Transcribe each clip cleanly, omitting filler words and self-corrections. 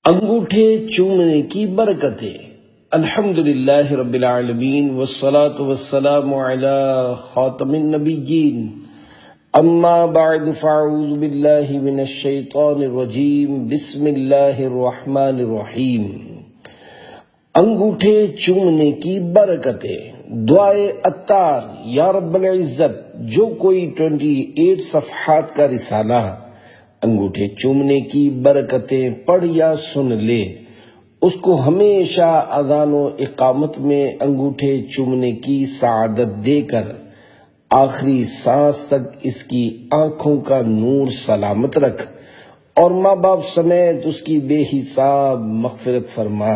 انگوٹھے چومنے کی برکتیں۔ الحمدللہ رب العالمین والصلاة والسلام علی خاتم النبیین، اما بعد فاعوذ باللہ من الشیطان الرجیم، بسم اللہ الرحمن الرحیم۔ انگوٹھے چومنے کی برکتیں۔ دعائے عطار، یا رب العزت، جو کوئی 28 صفحات کا رسالہ انگوٹھے چومنے کی برکتیں پڑھ یا سن لے، اس کو ہمیشہ اذان و اقامت میں انگوٹھے چومنے کی سعادت دے کر آخری سانس تک اس کی آنکھوں کا نور سلامت رکھ اور ماں باپ سمیت اس کی بے حساب مغفرت فرما۔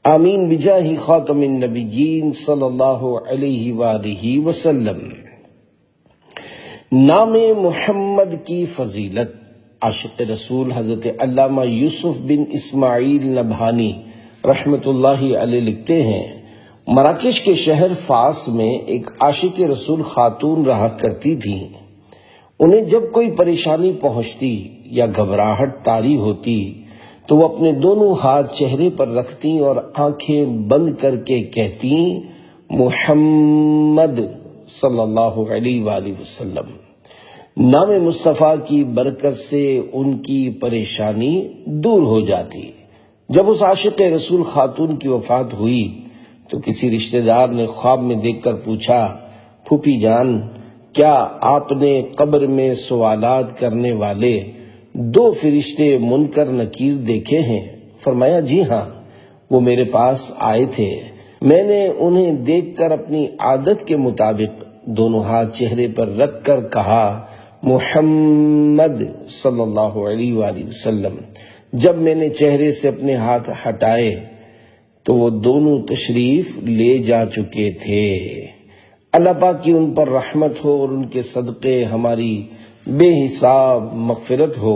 آمین بجاہ خاتم النبیین صلی اللہ علیہ وآلہ وسلم۔ نام محمد کی فضیلت۔ عاشق رسول حضرت علامہ یوسف بن اسماعیل نبہانی رحمت اللہ علیہ لکھتے ہیں، مراکش کے شہر فاس میں ایک عاشق رسول خاتون رہا کرتی تھی۔ انہیں جب کوئی پریشانی پہنچتی یا گھبراہٹ طاری ہوتی تو وہ اپنے دونوں ہاتھ چہرے پر رکھتی اور آنکھیں بند کر کے کہتی، محمد صلی اللہ علیہ وآلہ وسلم۔ نام مصطفیٰ کی برکت سے ان کی پریشانی دور ہو جاتی۔ جب اس عاشق رسول خاتون کی وفات ہوئی تو کسی رشتہ دار نے خواب میں دیکھ کر پوچھا، پھوپھی جان، کیا آپ نے قبر میں سوالات کرنے والے 2 فرشتے منکر نکیر دیکھے ہیں؟ فرمایا، جی ہاں، وہ میرے پاس آئے تھے۔ میں نے انہیں دیکھ کر اپنی عادت کے مطابق دونوں ہاتھ چہرے پر رکھ کر کہا، محمد صلی اللہ علیہ وآلہ وسلم۔ جب میں نے چہرے سے اپنے ہاتھ ہٹائے تو وہ دونوں تشریف لے جا چکے تھے۔ اللہ پاک کی ان پر رحمت ہو اور ان کے صدقے ہماری بے حساب مغفرت ہو۔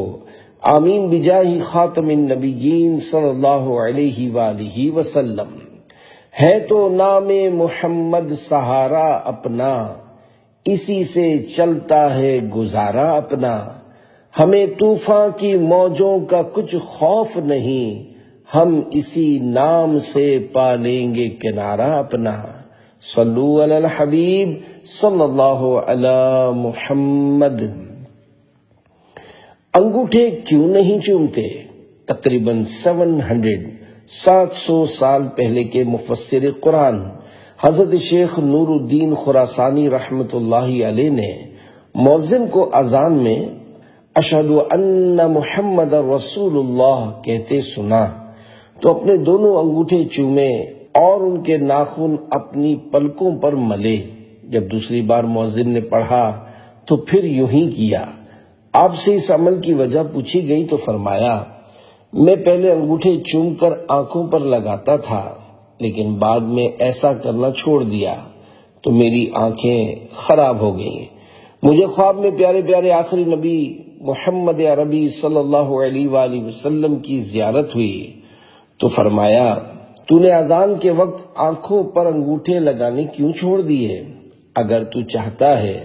آمین بجاہ خاتم النبیین صلی اللہ علیہ وآلہ وسلم۔ ہے تو نام محمد سہارا اپنا، اسی سے چلتا ہے گزارا اپنا۔ ہمیں طوفان کی موجوں کا کچھ خوف نہیں، ہم اسی نام سے پالیں گے کنارہ اپنا۔ صلو علی الحبیب صلی اللہ علی محمد۔ انگوٹھے کیوں نہیں چومتے؟ تقریباً 700 سال پہلے کے مفسر قرآن حضرت شیخ نور الدین خراسانی رحمت اللہ علیہ نے مؤذن کو اذان میں اشہد ان محمد رسول اللہ کہتے سنا تو اپنے دونوں انگوٹھے چومے اور ان کے ناخن اپنی پلکوں پر ملے۔ جب دوسری بار مؤذن نے پڑھا تو پھر یوں ہی کیا۔ آپ سے اس عمل کی وجہ پوچھی گئی تو فرمایا، میں پہلے انگوٹھے چوم کر آنکھوں پر لگاتا تھا، لیکن بعد میں ایسا کرنا چھوڑ دیا تو میری آنکھیں خراب ہو گئیں۔ مجھے خواب میں پیارے پیارے آخری نبی محمد عربی صلی اللہ علیہ وآلہ وسلم کی زیارت ہوئی تو فرمایا، تو نے اذان کے وقت آنکھوں پر انگوٹھے لگانے کیوں چھوڑ دیے؟ اگر تو چاہتا ہے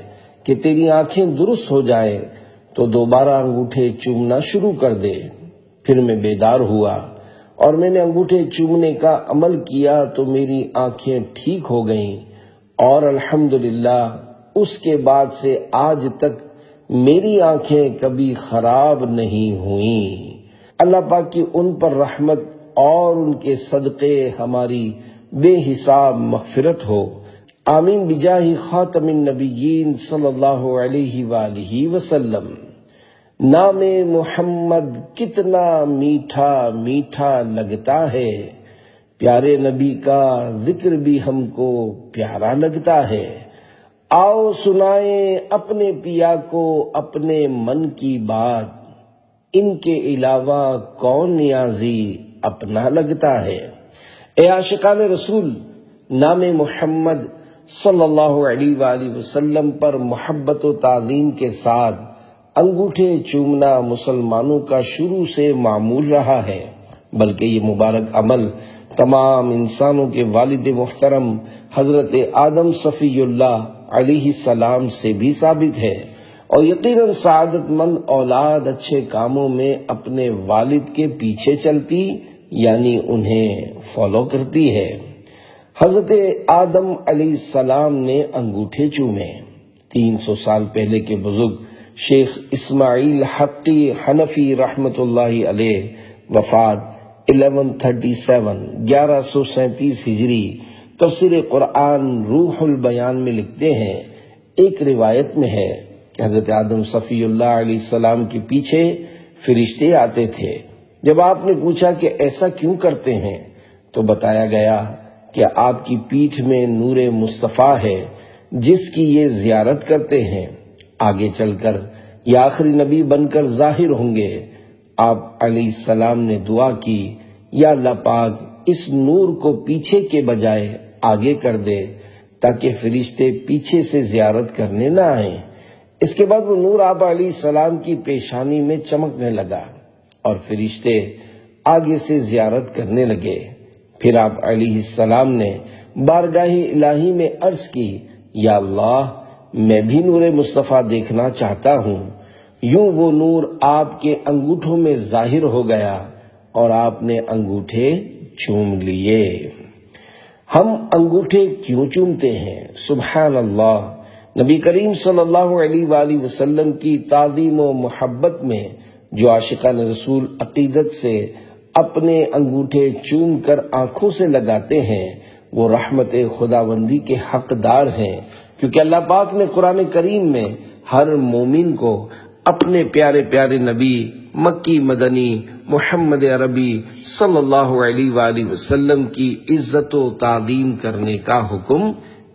کہ تیری آنکھیں درست ہو جائیں تو دوبارہ انگوٹھے چومنا شروع کر دے۔ پھر میں بیدار ہوا اور میں نے انگوٹھے چومنے کا عمل کیا تو میری آنکھیں ٹھیک ہو گئیں اور الحمدللہ اس کے بعد سے آج تک میری آنکھیں کبھی خراب نہیں ہوئیں۔ اللہ پاک کی ان پر رحمت اور ان کے صدقے ہماری بے حساب مغفرت ہو۔ آمین بجاہ خاتم النبیین صلی اللہ علیہ وآلہ وسلم۔ نام محمد کتنا میٹھا میٹھا لگتا ہے، پیارے نبی کا ذکر بھی ہم کو پیارا لگتا ہے۔ آؤ سنائیں اپنے پیا کو اپنے من کی بات، ان کے علاوہ کون نیازی اپنا لگتا ہے۔ اے عاشقان رسول، نام محمد صلی اللہ علیہ وآلہ وسلم پر محبت و تعظیم کے ساتھ انگوٹھے چومنا مسلمانوں کا شروع سے معمول رہا ہے، بلکہ یہ مبارک عمل تمام انسانوں کے والد محترم حضرت آدم صفی اللہ علیہ السلام سے بھی ثابت ہے اور یقیناً سعادت مند اولاد اچھے کاموں میں اپنے والد کے پیچھے چلتی یعنی انہیں فالو کرتی ہے۔ حضرت آدم علیہ السلام نے انگوٹھے چومے۔ 300 سال پہلے کے بزرگ شیخ اسماعیل حقی حنفی رحمت اللہ علیہ وفات 1137 ہجری تفسیر قرآن روح البیان میں لکھتے ہیں، ایک روایت میں ہے کہ حضرت آدم صفی اللہ علیہ السلام کے پیچھے فرشتے آتے تھے۔ جب آپ نے پوچھا کہ ایسا کیوں کرتے ہیں تو بتایا گیا کہ آپ کی پیٹھ میں نور مصطفیٰ ہے جس کی یہ زیارت کرتے ہیں، آگے چل کر یہ آخری نبی بن کر ظاہر ہوں گے۔ آپ علیہ السلام نے دعا کی، یا اللہ پاک اس نور کو پیچھے کے بجائے آگے کر دے تاکہ فرشتے پیچھے سے زیارت کرنے نہ آئیں۔ اس کے بعد وہ نور آپ علیہ السلام کی پیشانی میں چمکنے لگا اور فرشتے آگے سے زیارت کرنے لگے۔ پھر آپ علیہ السلام نے بارگاہ الہی میں عرض کی، یا اللہ میں بھی نور مصطفیٰ دیکھنا چاہتا ہوں۔ یوں وہ نور آپ کے انگوٹھوں میں ظاہر ہو گیا اور آپ نے انگوٹھے چوم لیے۔ ہم انگوٹھے کیوں چومتے ہیں؟ سبحان اللہ، نبی کریم صلی اللہ علیہ وآلہ وسلم کی تعظیم و محبت میں جو عاشقان رسول عقیدت سے اپنے انگوٹھے چوم کر آنکھوں سے لگاتے ہیں وہ رحمت خداوندی کے حقدار ہیں، کیونکہ اللہ پاک نے قرآن کریم میں ہر مومن کو اپنے پیارے پیارے نبی مکی مدنی محمد عربی صلی اللہ علیہ وآلہ وسلم کی عزت و تعظیم کرنے کا حکم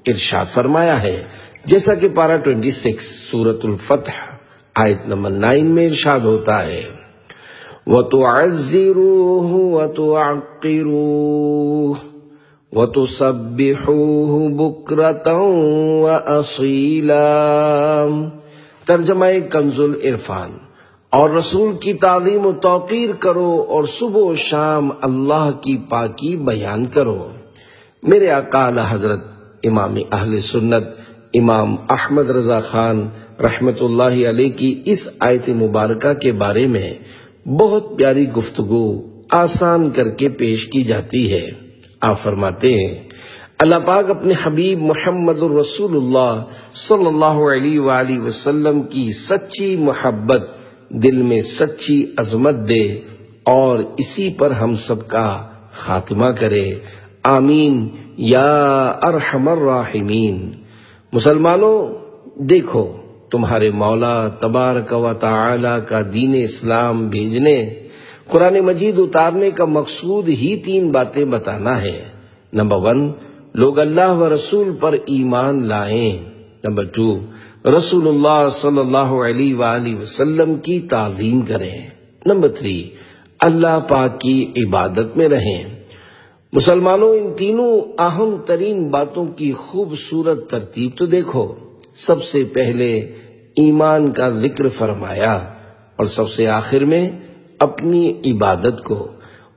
ارشاد فرمایا ہے، جیسا کہ پارہ 26 سورۃ الفتح آیت نمبر 9 میں ارشاد ہوتا ہے، وَتُعَزِّرُوهُ وَتُعَقِّرُوهُ وَتُسَبِّحُوهُ بُكْرَةً وَأَصِيلًا۔ ترجمہ کنز العرفان۔ اور رسول کی تعظیم و توقیر کرو اور صبح و شام اللہ کی پاکی بیان کرو۔ میرے آقا اعلی حضرت امام اہل سنت امام احمد رضا خان رحمت اللہ علیہ کی اس آیت مبارکہ کے بارے میں بہت پیاری گفتگو آسان کر کے پیش کی جاتی ہے۔ آپ فرماتے ہیں، اللہ پاک اپنے حبیب محمد الرسول اللہ صلی اللہ علیہ وآلہ وسلم کی سچی محبت دل میں سچی عظمت دے اور اسی پر ہم سب کا خاتمہ کرے، آمین یا ارحم الراحمین۔ مسلمانوں دیکھو، تمہارے مولا تبارک و تعالی کا دین اسلام بھیجنے، قرآن مجید اتارنے کا مقصود ہی 3 باتیں بتانا ہے۔ نمبر 1، لوگ اللہ و رسول پر ایمان لائیں۔ نمبر 2، رسول اللہ صلی اللہ علیہ وآلہ وسلم کی تعظیم کریں۔ نمبر 3، اللہ پاک کی عبادت میں رہیں۔ مسلمانوں، ان تینوں اہم ترین باتوں کی خوبصورت ترتیب تو دیکھو۔ سب سے پہلے ایمان کا ذکر فرمایا اور سب سے آخر میں اپنی عبادت کو،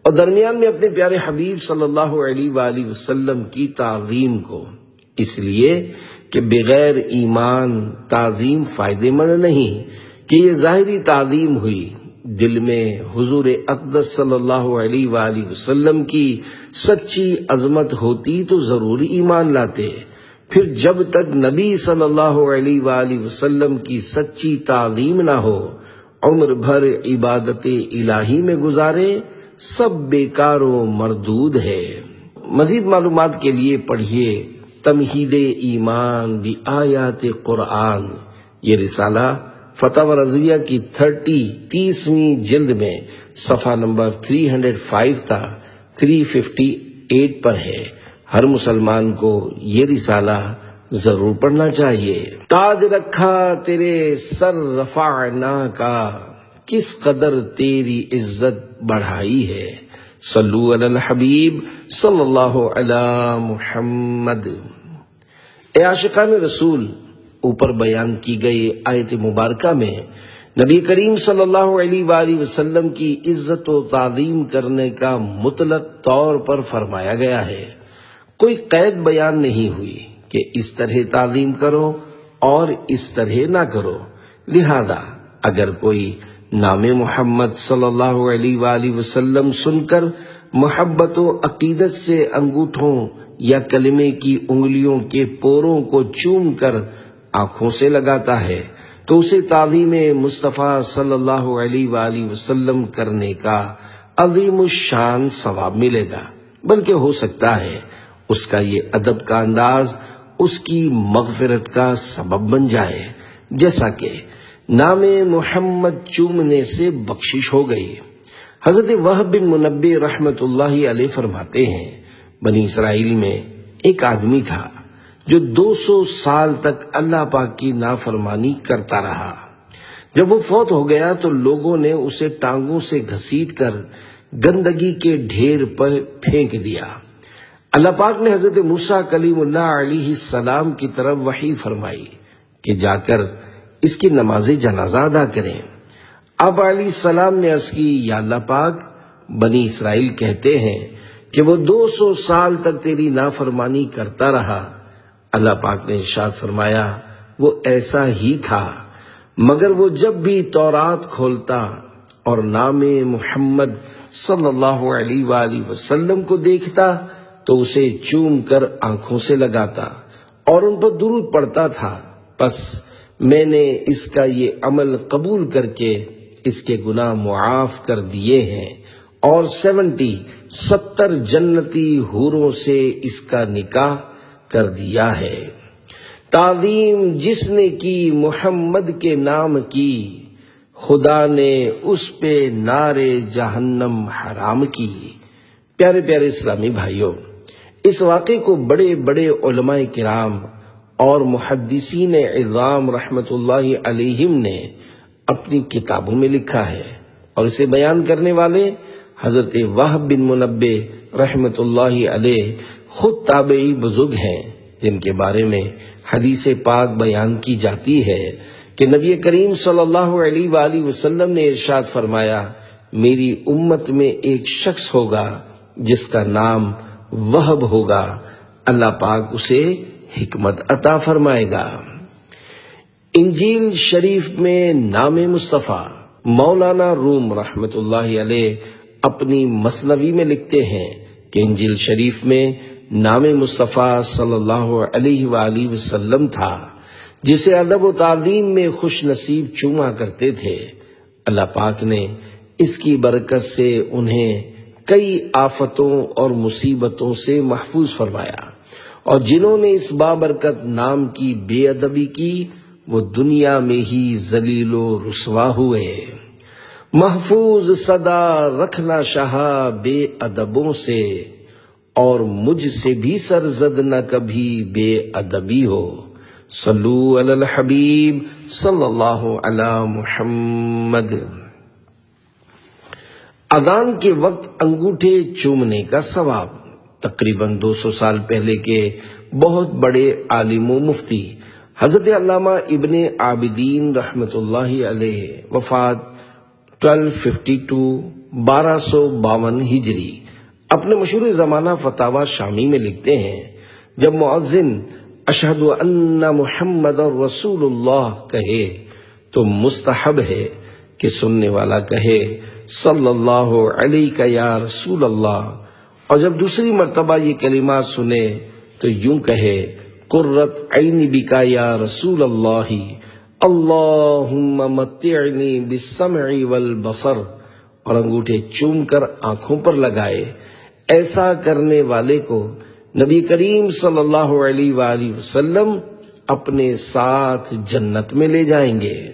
اور درمیان میں اپنے پیارے حبیب صلی اللہ علیہ وآلہ وسلم کی تعظیم کو، اس لیے کہ بغیر ایمان تعظیم فائدہ مند نہیں۔ کہ یہ ظاہری تعظیم ہوئی، دل میں حضور اقدس صلی اللہ علیہ وآلہ وسلم کی سچی عظمت ہوتی تو ضرور ایمان لاتے، پھر جب تک نبی صلی اللہ علیہ وآلہ وسلم کی سچی تعظیم نہ ہو، عمر بھر عبادت الہی میں گزارے، سب بیکار و مردود ہے۔ مزید معلومات کے لیے پڑھیے تمہید ایمان بآیات قرآن، یہ رسالہ فتاوی رضویہ کی 30ویں جلد میں صفحہ نمبر 305 تا 358 پر ہے۔ ہر مسلمان کو یہ رسالہ ضرور پڑھنا چاہیے۔ تاج رکھا تیرے سر رفعنا کا، کس قدر تیری عزت بڑھائی ہے، صلو علی الحبیب صلی اللہ علی محمد۔ اے عاشقان رسول، اوپر بیان کی گئی آیت مبارکہ میں نبی کریم صلی اللہ علیہ وآلہ وسلم کی عزت و تعظیم کرنے کا مطلق طور پر فرمایا گیا ہے۔ کوئی قید بیان نہیں ہوئی کہ اس طرح تعظیم کرو اور اس طرح نہ کرو، لہذا اگر کوئی نام محمد صلی اللہ علیہ وآلہ وسلم سن کر محبت و عقیدت سے انگوٹھوں یا کلمے کی انگلیوں کے پوروں کو چوم کر آنکھوں سے لگاتا ہے تو اسے تعظیم مصطفیٰ صلی اللہ علیہ وآلہ وسلم کرنے کا عظیم الشان ثواب ملے گا، بلکہ ہو سکتا ہے اس کا یہ ادب کا انداز اس کی مغفرت کا سبب بن جائے، جیسا کہ نام محمد چومنے سے بخشش ہو گئی۔ حضرت وہب بن منبہ رحمت اللہ علیہ فرماتے ہیں، بنی اسرائیل میں ایک آدمی تھا جو 200 سال تک اللہ پاک کی نافرمانی کرتا رہا۔ جب وہ فوت ہو گیا تو لوگوں نے اسے ٹانگوں سے گھسیٹ کر گندگی کے ڈھیر پر پھینک دیا۔ اللہ پاک نے حضرت موسیٰ کلیم اللہ علیہ السلام کی طرف وحی فرمائی کہ جا کر اس کی نماز جنازہ ادا کریں۔ اب علیہ السلام نے عرض کی، یا اللہ پاک، بنی اسرائیل کہتے ہیں کہ وہ 200 سال تک تیری نافرمانی کرتا رہا۔ اللہ پاک نے ارشاد فرمایا، وہ ایسا ہی تھا، مگر وہ جب بھی تورات کھولتا اور نام محمد صلی اللہ علیہ وآلہ وسلم کو دیکھتا تو اسے چوم کر آنکھوں سے لگاتا اور ان پر درود پڑھتا تھا۔ پس میں نے اس کا یہ عمل قبول کر کے اس کے گناہ معاف کر دیے ہیں اور 70 جنتی حوروں سے اس کا نکاح کر دیا ہے۔ تعظیم جس نے کی محمد کے نام کی، خدا نے اس پہ نار جہنم حرام کی۔ پیارے پیارے اسلامی بھائیوں، اس واقعے کو بڑے بڑے علماء کرام اور محدثین عظام رحمت اللہ علیہم نے اپنی کتابوں میں لکھا ہے، اور اسے بیان کرنے والے حضرت وہب بن منبہ رحمت اللہ علیہ خود تابعی بزرگ ہیں، جن کے بارے میں حدیث پاک بیان کی جاتی ہے کہ نبی کریم صلی اللہ علیہ وآلہ وسلم نے ارشاد فرمایا، میری امت میں ایک شخص ہوگا جس کا نام وہب ہوگا، اللہ پاک اسے حکمت عطا فرمائے گا۔ انجیل شریف میں نام مصطفیٰ، مولانا روم رحمت اللہ علیہ اپنی مثنوی میں لکھتے ہیں کہ انجیل شریف میں نام مصطفیٰ صلی اللہ علیہ وآلہ وسلم تھا، جسے ادب و تعظیم میں خوش نصیب چوما کرتے تھے۔ اللہ پاک نے اس کی برکت سے انہیں کئی آفتوں اور مصیبتوں سے محفوظ فرمایا، اور جنہوں نے اس بابرکت نام کی بے ادبی کی وہ دنیا میں ہی ذلیل و رسوا ہوئے۔ محفوظ صدا رکھنا شاہا بے ادبوں سے، اور مجھ سے بھی سرزد نہ کبھی بے ادبی ہو۔ صلو علی الحبیب صلی اللہ علی محمد۔ اذان کے وقت انگوٹھے چومنے کا ثواب۔ تقریباً 200 سال پہلے کے بہت بڑے عالم و مفتی حضرت علامہ ابن عابدین رحمت اللہ علیہ، وفات 1252 ہجری، اپنے مشہور زمانہ فتاوی شامی میں لکھتے ہیں، جب مؤذن اشہد ان محمد رسول اللہ کہے تو مستحب ہے کہ سننے والا کہے صلی اللہ علیہ یا رسول اللہ، اور جب دوسری مرتبہ یہ کلمات سنے تو یوں کہے قرۃ عینی بکا یا رسول اللہ، اللہم متعنی بالسمع والبصر، اور انگوٹھے چوم کر آنکھوں پر لگائے۔ ایسا کرنے والے کو نبی کریم صلی اللہ علیہ وآلہ وسلم اپنے ساتھ جنت میں لے جائیں گے۔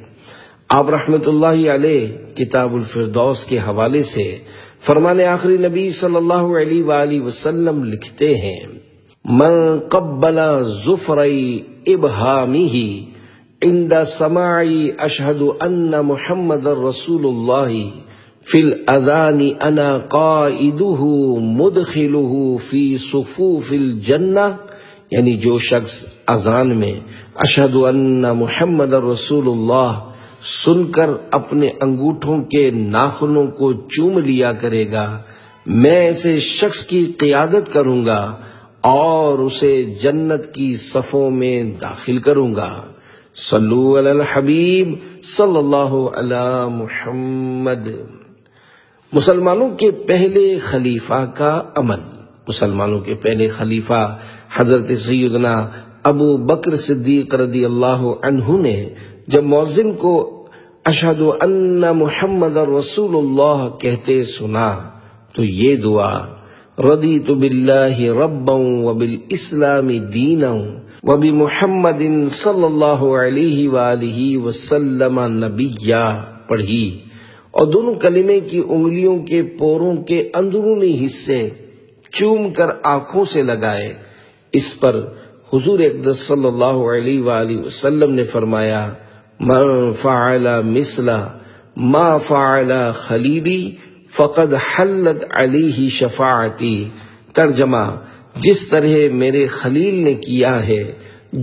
آپ رحمت اللہ علیہ کتاب الفردوس کے حوالے سے فرمان آخری نبی صلی اللہ علیہ وآلہ وسلم لکھتے ہیں، من قبل ظفری ابہامہ عند سماع اشہد ان محمد رسول اللہ فی الاذان انا قائدہ مدخلہ فی صفوف الجنہ، یعنی جو شخص اذان میں اشہد ان محمد رسول اللہ سن کر اپنے انگوٹھوں کے ناخنوں کو چوم لیا کرے گا، میں ایسے شخص کی قیادت کروں گا اور اسے جنت کی صفوں میں داخل کروں گا۔ صلو علی الحبیب صلی اللہ علی محمد۔ مسلمانوں کے پہلے خلیفہ کا عمل۔ مسلمانوں کے پہلے خلیفہ حضرت سیدنا ابو بکر صدیق رضی اللہ عنہ نے جب مؤذن کو اشہد ان محمد رسول اللہ کہتے سنا تو یہ دعا رضیت باللہ ربا وبالاسلام دینا وبمحمد صلی اللہ علیہ وآلہ وسلم نبیا پڑھی، اور دونوں کلمے کی انگلیوں کے پوروں کے اندرونی حصے چوم کر آنکھوں سے لگائے۔ اس پر حضور اقدس صلی اللہ علیہ وآلہ وسلم نے فرمایا من فعل مثل ما فعل خلیلی فقد حلت علیہ شفاعتی۔ ترجمہ، جس طرح میرے خلیل نے کیا ہے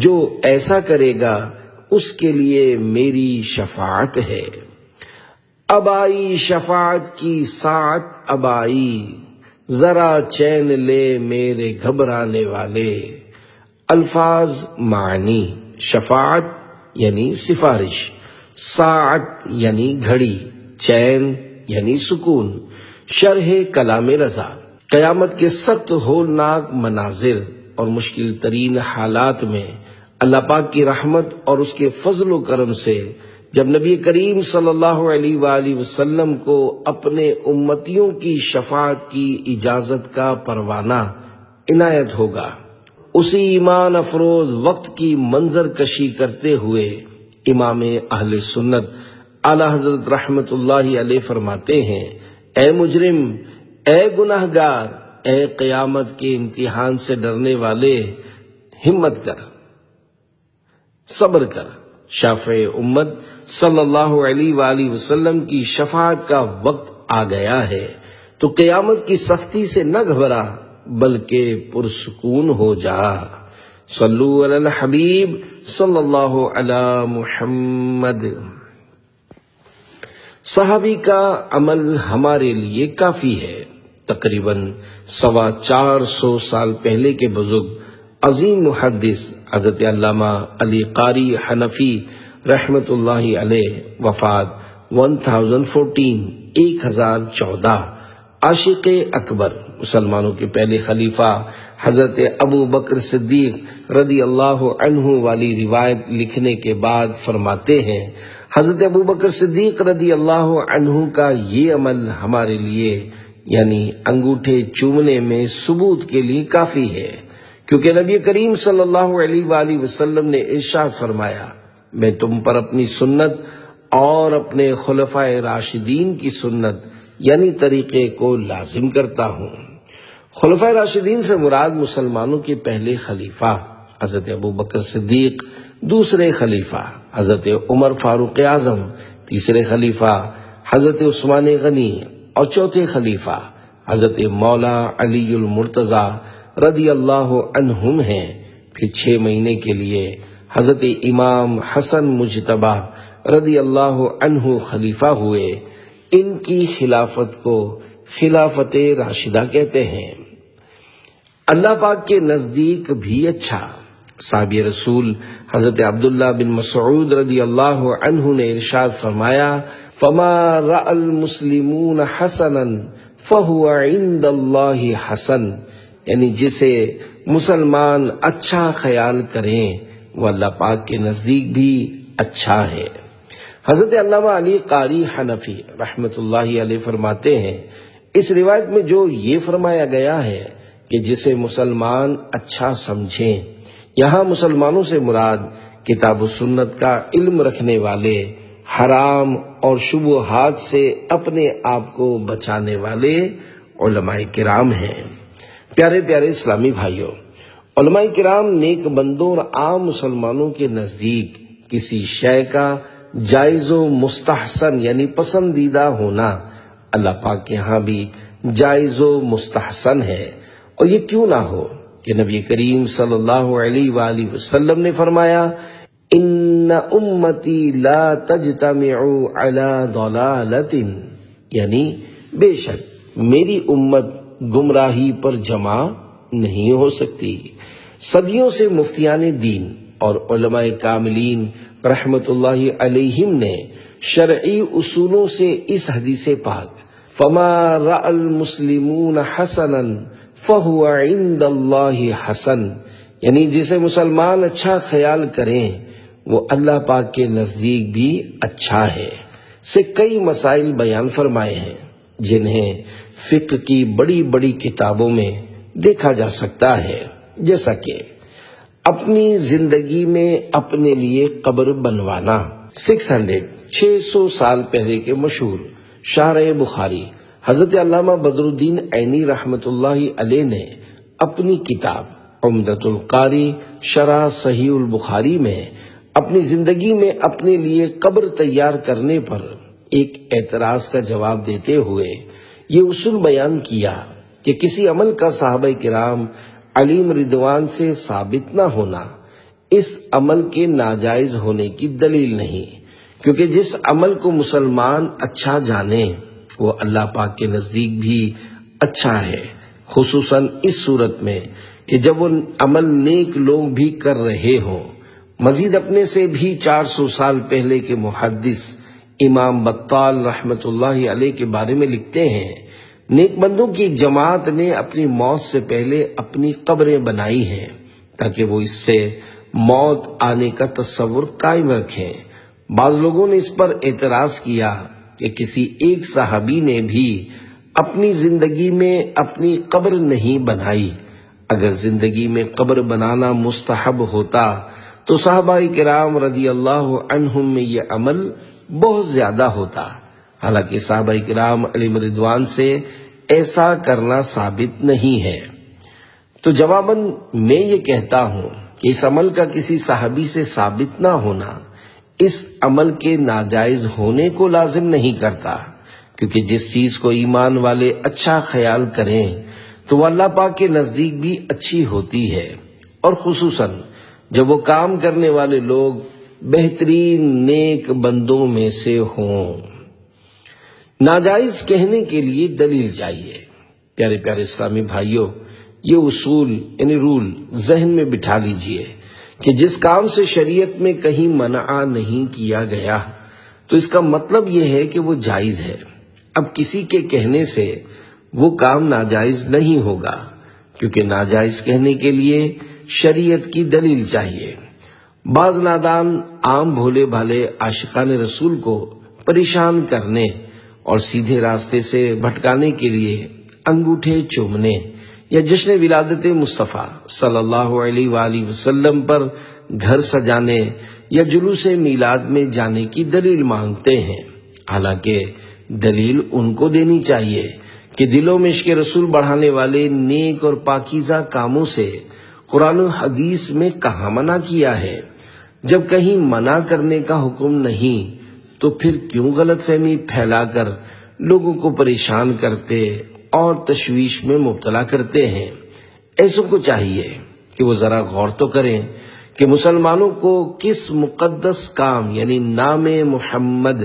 جو ایسا کرے گا اس کے لیے میری شفاعت ہے۔ اب آئی شفاعت کی ساعت، اب آئی ذرا چین لے میرے گھبرانے والے۔ الفاظ معنی: شفاعت یعنی سفارش، ساعت یعنی گھڑی، چین یعنی سکون۔ شرح کلام رضا۔ قیامت کے سخت ہولناک مناظر اور مشکل ترین حالات میں اللہ پاک کی رحمت اور اس کے فضل و کرم سے جب نبی کریم صلی اللہ علیہ وآلہ وسلم کو اپنے امتیوں کی شفاعت کی اجازت کا پروانہ عنایت ہوگا، اسی ایمان افروز وقت کی منظر کشی کرتے ہوئے امام اہل سنت اعلی حضرت رحمت اللہ علیہ فرماتے ہیں، اے مجرم، اے گناہگار، اے قیامت کے امتحان سے ڈرنے والے، ہمت کر، صبر کر، شافع امت صلی اللہ علیہ وآلہ وسلم کی شفاعت کا وقت آ گیا ہے، تو قیامت کی سختی سے نہ گھبرا بلکہ پرسکون ہو جا۔ صلو علی الحبیب صلی اللہ علی محمد۔ صحابی کا عمل ہمارے لیے کافی ہے۔ تقریباً 450 سال پہلے کے بزرگ عظیم محدث حضرت علامہ علی قاری حنفی رحمت اللہ علیہ وفات 1014 عاشق اکبر مسلمانوں کے پہلے خلیفہ حضرت ابو بکر صدیق رضی اللہ عنہ والی روایت لکھنے کے بعد فرماتے ہیں، حضرت ابو بکر صدیق رضی اللہ عنہ کا یہ عمل ہمارے لیے یعنی انگوٹھے چومنے میں ثبوت کے لیے کافی ہے، کیونکہ نبی کریم صلی اللہ علیہ وآلہ وسلم نے ارشاد فرمایا، میں تم پر اپنی سنت اور اپنے خلفائے راشدین کی سنت یعنی طریقے کو لازم کرتا ہوں۔ خلفائے راشدین سے مراد مسلمانوں کے پہلے خلیفہ حضرت ابو بکر صدیق، دوسرے خلیفہ حضرت عمر فاروق اعظم، تیسرے خلیفہ حضرت عثمان غنی اور چوتھے خلیفہ حضرت مولا علی المرتضی رضی اللہ عنہم ہیں۔ پھر 6 مہینے کے لیے حضرت امام حسن مجتبی رضی اللہ عنہ خلیفہ ہوئے۔ ان کی خلافت کو خلافت راشدہ کہتے ہیں۔ اللہ پاک کے نزدیک بھی اچھا۔ صحابی رسول حضرت عبداللہ بن مسعود رضی اللہ عنہ نے ارشاد فرمایا، فما رأى المسلمون حسنا فهو عند اللہ حسن، یعنی جسے مسلمان اچھا خیال کریں وہ اللہ پاک کے نزدیک بھی اچھا ہے۔ حضرت علامہ علی قاری حنفی رحمت اللہ علیہ فرماتے ہیں، اس روایت میں جو یہ فرمایا گیا ہے کہ جسے مسلمان اچھا سمجھیں، یہاں مسلمانوں سے مراد کتاب و سنت کا علم رکھنے والے، حرام اور شبہات سے اپنے آپ کو بچانے والے علماء کرام ہیں۔ پیارے پیارے اسلامی بھائیوں، علماء کرام نیک بندوں اور عام مسلمانوں کے نزدیک کسی شے کا جائز و مستحسن یعنی پسندیدہ ہونا اللہ پاک کے ہاں بھی جائز و مستحسن ہے، اور یہ کیوں نہ ہو کہ نبی کریم صلی اللہ علیہ وآلہ وسلم نے فرمایا، ان امتی لا تجتمع علی ضلالۃ، یعنی بے شک میری امت گمراہی پر جمع نہیں ہو سکتی۔ صدیوں سے مفتیان دین اور علماء کاملین رحمت اللہ علیہم نے شرعی اصولوں سے اس حدیث پاک فما رأى المسلمون حسنا فهو عند اللہ حسن، یعنی جسے مسلمان اچھا خیال کریں وہ اللہ پاک کے نزدیک بھی اچھا ہے، سے کئی مسائل بیان فرمائے ہیں جنہیں فقہ کی بڑی بڑی کتابوں میں دیکھا جا سکتا ہے، جیسا کہ اپنی زندگی میں اپنے لیے قبر بنوانا 600 سال پہلے کے مشہور شارح بخاری حضرت علامہ بدر الدین عینی رحمت اللہ علیہ نے اپنی کتاب عمدۃ القاری شرح صحیح البخاری میں اپنی زندگی میں اپنے لیے قبر تیار کرنے پر ایک اعتراض کا جواب دیتے ہوئے یہ اصول بیان کیا کہ کسی عمل کا صحابہ کرام علیم رضوان سے ثابت نہ ہونا اس عمل کے ناجائز ہونے کی دلیل نہیں، کیونکہ جس عمل کو مسلمان اچھا جانے وہ اللہ پاک کے نزدیک بھی اچھا ہے، خصوصاً اس صورت میں کہ جب وہ عمل نیک لوگ بھی کر رہے ہوں۔ مزید اپنے سے بھی 400 سال پہلے کے محدث امام بطال رحمت اللہ علیہ کے بارے میں لکھتے ہیں، نیک بندوں کی ایک جماعت نے اپنی موت سے پہلے اپنی قبریں بنائی ہیں تاکہ وہ اس سے موت آنے کا تصور قائم رکھیں۔ بعض لوگوں نے اس پر اعتراض کیا کہ کسی ایک صحابی نے بھی اپنی زندگی میں اپنی قبر نہیں بنائی، اگر زندگی میں قبر بنانا مستحب ہوتا تو صحابہ کرام رضی اللہ عنہم میں یہ عمل بہت زیادہ ہوتا، حالانکہ صحابہ کرام علیہم رضوان سے ایسا کرنا ثابت نہیں ہے۔ تو جواباً میں یہ کہتا ہوں کہ اس عمل کا کسی صحابی سے ثابت نہ ہونا اس عمل کے ناجائز ہونے کو لازم نہیں کرتا، کیونکہ جس چیز کو ایمان والے اچھا خیال کریں تو وہ اللہ پاک کے نزدیک بھی اچھی ہوتی ہے، اور خصوصاً جب وہ کام کرنے والے لوگ بہترین نیک بندوں میں سے ہوں۔ ناجائز کہنے کے لیے دلیل چاہیے۔ پیارے پیارے اسلامی بھائیوں، یہ اصول یعنی رول ذہن میں بٹھا لیجئے کہ جس کام سے شریعت میں کہیں منع نہیں کیا گیا تو اس کا مطلب یہ ہے کہ وہ جائز ہے۔ اب کسی کے کہنے سے وہ کام ناجائز نہیں ہوگا، کیونکہ ناجائز کہنے کے لیے شریعت کی دلیل چاہیے۔ بعض نادان عام بھولے بھالے عاشقان رسول کو پریشان کرنے اور سیدھے راستے سے بھٹکانے کے لیے انگوٹھے چومنے یا جشن ولادت مصطفیٰ صلی اللہ علیہ وآلہ وسلم پر گھر سجانے یا جلوس میلاد میں جانے کی دلیل مانگتے ہیں، حالانکہ دلیل ان کو دینی چاہیے کہ دلوں میں عشق رسول بڑھانے والے نیک اور پاکیزہ کاموں سے قرآن و حدیث میں کہاں منع کیا ہے۔ جب کہیں منع کرنے کا حکم نہیں تو پھر کیوں غلط فہمی پھیلا کر لوگوں کو پریشان کرتے اور تشویش میں مبتلا کرتے ہیں؟ ایسوں کو چاہیے کہ وہ ذرا غور تو کریں کہ مسلمانوں کو کس مقدس کام یعنی نام محمد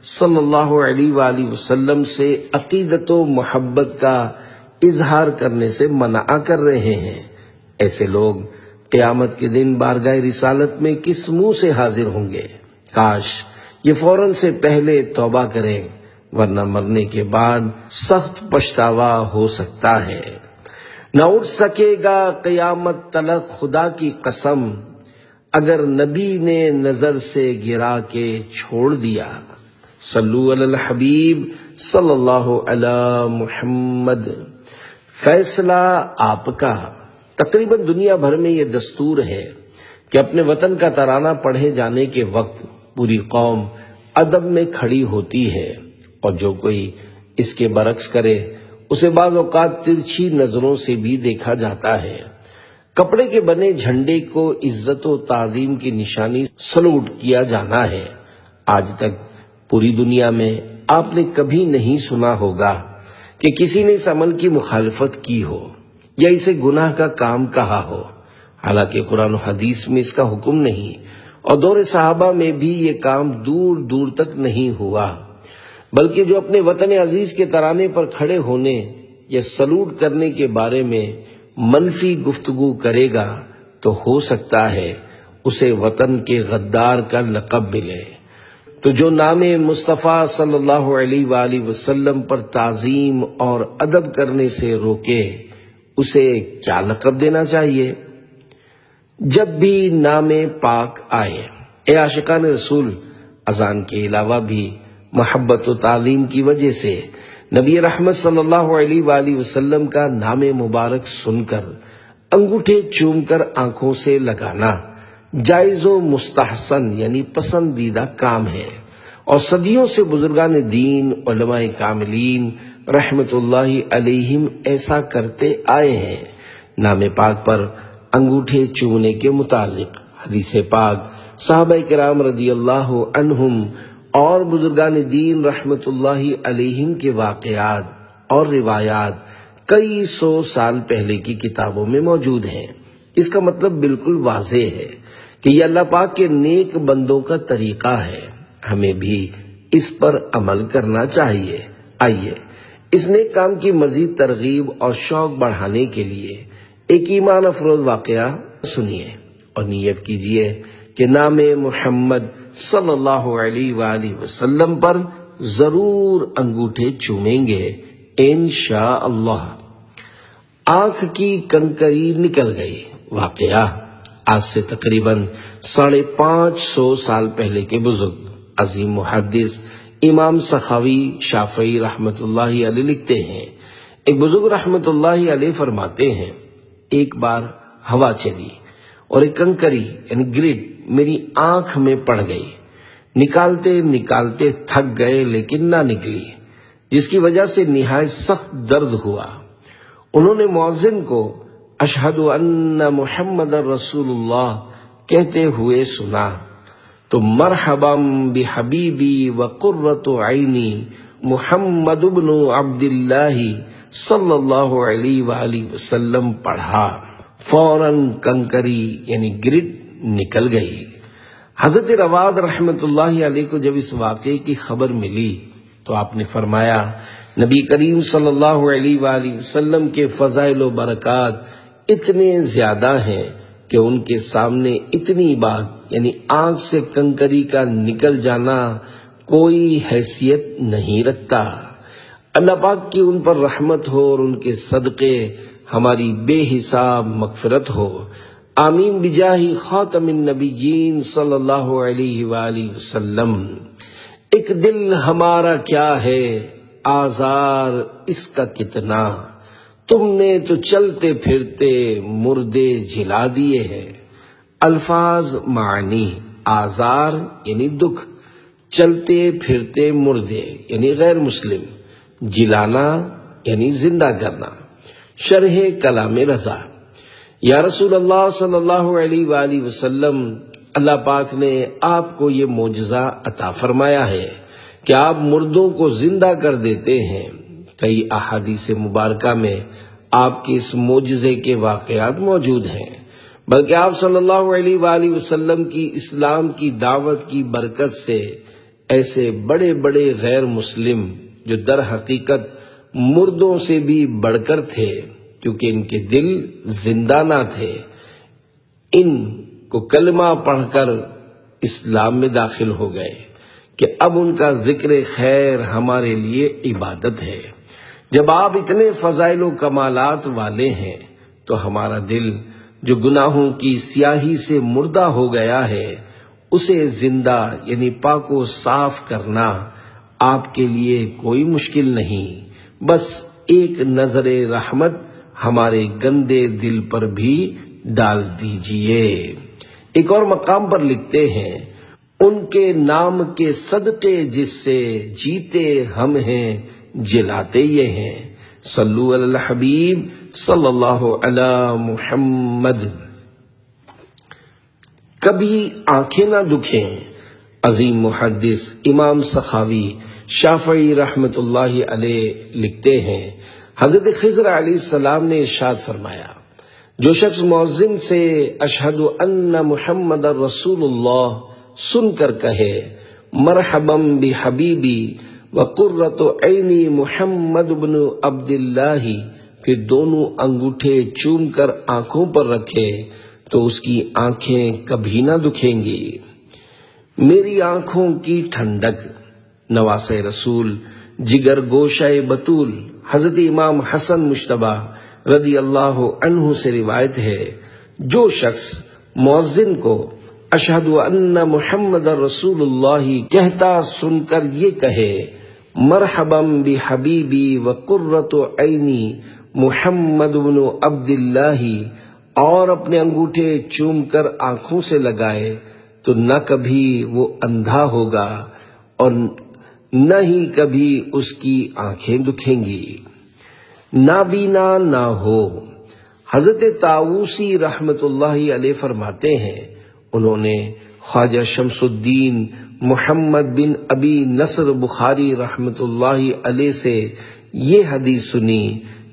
صلی اللہ علیہ وآلہ وسلم سے عقیدت و محبت کا اظہار کرنے سے منع کر رہے ہیں۔ ایسے لوگ قیامت کے دن بارگاہ رسالت میں کس منہ سے حاضر ہوں گے؟ کاش یہ فوراً سے پہلے توبہ کریں، ورنہ مرنے کے بعد سخت پچھتاوا ہو سکتا ہے۔ نہ اٹھ سکے گا قیامت تلک خدا کی قسم، اگر نبی نے نظر سے گرا کے چھوڑ دیا۔ صلو علی الحبیب صلی اللہ علی محمد۔ فیصلہ آپ کا۔ تقریباً دنیا بھر میں یہ دستور ہے کہ اپنے وطن کا ترانہ پڑھے جانے کے وقت پوری قوم ادب میں کھڑی ہوتی ہے، اور جو کوئی اس کے برعکس کرے اسے بعض اوقات ترچھی نظروں سے بھی دیکھا جاتا ہے۔ کپڑے کے بنے جھنڈے کو عزت و تعظیم کی نشانی سلوٹ کیا جانا ہے۔ آج تک پوری دنیا میں آپ نے کبھی نہیں سنا ہوگا کہ کسی نے اس عمل کی مخالفت کی ہو یا اسے گناہ کا کام کہا ہو، حالانکہ قرآن و حدیث میں اس کا حکم نہیں، اور دور صحابہ میں بھی یہ کام دور دور تک نہیں ہوا۔ بلکہ جو اپنے وطن عزیز کے ترانے پر کھڑے ہونے یا سلوٹ کرنے کے بارے میں منفی گفتگو کرے گا تو ہو سکتا ہے اسے وطن کے غدار کا لقب ملے۔ تو جو نام مصطفیٰ صلی اللہ علیہ وآلہ وسلم پر تعظیم اور ادب کرنے سے روکے، اسے کیا لقب دینا چاہیے؟ جب بھی نام پاک آئے، اے عاشقان رسول، اذان کے علاوہ بھی محبت و تعظیم کی وجہ سے نبی رحمت صلی اللہ علیہ وآلہ وسلم کا نام مبارک سن کر انگوٹھے چوم کر آنکھوں سے لگانا جائز و مستحسن یعنی پسندیدہ کام ہے، اور صدیوں سے بزرگان دین علماء کاملین رحمت اللہ علیہم ایسا کرتے آئے ہیں۔ نام پاک پر انگوٹھے چومنے کے متعلق حدیث پاک، صحابہ کرام رضی اللہ عنہم اور بزرگان دین رحمت اللہ علیہم کے واقعات اور روایات کئی سو سال پہلے کی کتابوں میں موجود ہیں۔ اس کا مطلب بالکل واضح ہے کہ یہ اللہ پاک کے نیک بندوں کا طریقہ ہے، ہمیں بھی اس پر عمل کرنا چاہیے۔ آئیے اس نیک کام کی مزید ترغیب اور شوق بڑھانے کے لیے ایک ایمان افروز واقعہ سنیے اور نیت کیجیے کہ نام محمد صلی اللہ علیہ وآلہ وسلم پر ضرور انگوٹھے چومیں گے انشاءاللہ۔ آنکھ کی کنکری نکل گئی۔ واقعہ آج سے تقریباً 550 سال پہلے کے بزرگ عظیم محدث امام سخاوی شافعی رحمت اللہ علیہ لکھتے ہیں، ایک بزرگ رحمت اللہ علیہ فرماتے ہیں، ایک بار ہوا چلی اور ایک کنکری یعنی گرٹ میری آنکھ میں پڑ گئی۔ نکالتے نکالتے تھک گئے لیکن نہ نکلی، جس کی وجہ سے نہایت سخت درد ہوا۔ انہوں نے مؤذن کو اشہد ان محمد رسول اللہ کہتے ہوئے سنا تو مرحبا بحبیبی وقرۃ عینی محمد بن عبداللہ صلی اللہ علیہ وآلہ وسلم پڑھا، فوراً کنکری یعنی گرٹ نکل گئی۔ حضرت رواد رحمت اللہ علیہ کو جب اس واقعے کی خبر ملی تو آپ نے فرمایا، نبی کریم صلی اللہ علیہ وآلہ وسلم کے فضائل و برکات اتنے زیادہ ہیں کہ ان کے سامنے اتنی بات یعنی آنکھ سے کنکری کا نکل جانا کوئی حیثیت نہیں رکھتا۔ اللہ پاک کی ان پر رحمت ہو اور ان کے صدقے ہماری بے حساب مغفرت ہو، آمین بجاہ خاتم النبیین صلی اللہ علیہ وآلہ وسلم۔ ایک دل ہمارا کیا ہے، آزار اس کا کتنا، تم نے تو چلتے پھرتے مردے جلا دیے ہیں۔ الفاظ معنی، آزار یعنی دکھ، چلتے پھرتے مردے یعنی غیر مسلم، جلانا یعنی زندہ کرنا۔ شرح کلام رضا، یا رسول اللہ صلی اللہ علیہ وآلہ وسلم، اللہ پاک نے آپ کو یہ معجزہ عطا فرمایا ہے کہ آپ مردوں کو زندہ کر دیتے ہیں۔ کئی احادیث مبارکہ میں آپ کے اس معجزے کے واقعات موجود ہیں، بلکہ آپ صلی اللہ علیہ وآلہ وسلم کی اسلام کی دعوت کی برکت سے ایسے بڑے بڑے غیر مسلم جو در حقیقت مردوں سے بھی بڑھ کر تھے کیونکہ ان کے دل زندہ نہ تھے، ان کو کلمہ پڑھ کر اسلام میں داخل ہو گئے کہ اب ان کا ذکر خیر ہمارے لیے عبادت ہے۔ جب آپ اتنے فضائل و کمالات والے ہیں تو ہمارا دل جو گناہوں کی سیاہی سے مردہ ہو گیا ہے اسے زندہ یعنی پاک و صاف کرنا آپ کے لیے کوئی مشکل نہیں، بس ایک نظر رحمت ہمارے گندے دل پر بھی ڈال دیجئے۔ ایک اور مقام پر لکھتے ہیں، ان کے نام کے صدقے جس سے جیتے ہم ہیں جلاتے یہ ہیں، صلو علی الحبیب صلی اللہ علی محمد۔ کبھی آنکھیں نہ دکھیں، عظیم محدث امام سخاوی شافعی رحمت اللہ علیہ لکھتے ہیں، حضرت خضر علیہ السلام نے ارشاد فرمایا، جو شخص مؤذن سے اشہد ان محمد رسول اللہ سن کر کہے مرحبا بحبیبی وقرۃ عینی محمد بن عبداللہ، پھر دونوں انگوٹھے چوم کر آنکھوں پر رکھے، تو اس کی آنکھیں کبھی نہ دکھیں گی۔ میری آنکھوں کی ٹھنڈک، نواسۂ رسول، جگر گوشہ بطول حضرت امام حسن مجتبی رضی اللہ عنہ سے روایت ہے، جو شخص مؤذن کو اشہد ان محمد رسول اللہ کہتا سن کر یہ کہے، مرحبا بحبیبی وقرۃ عینی محمد بن عبد اللہ، اور اپنے انگوٹھے چوم کر آنکھوں سے لگائے، تو نہ کبھی وہ اندھا ہوگا اور نہ ہی کبھی اس کی آنکھیں دکھیں گی۔ نابینا نہ ہو۔ حضرت طاووسی رحمت اللہ علیہ فرماتے ہیں، انہوں نے خواجہ شمس الدین محمد بن ابی نصر بخاری رحمت اللہ علیہ سے یہ حدیث سنی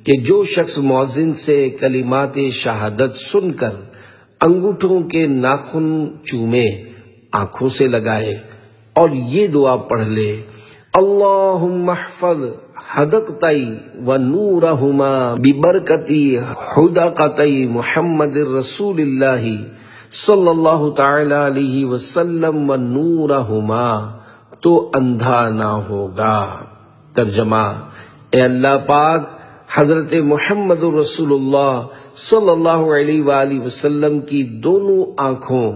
کہ جو شخص مؤذن سے کلمات شہادت سن کر انگوٹھوں کے ناخن چومے، آنکھوں سے لگائے اور یہ دعا پڑھ لے، اللہم احفظ حدقتئی و نورہما ببرکتی حدقتئی محمد رسول اللہ صلی اللہ تعالی علیہ وسلم و نورہما، تو اندھا نہ ہوگا۔ ترجمہ: اے اللہ پاک، حضرت محمد رسول اللہ صلی اللہ علیہ وآلہ وسلم کی دونوں آنکھوں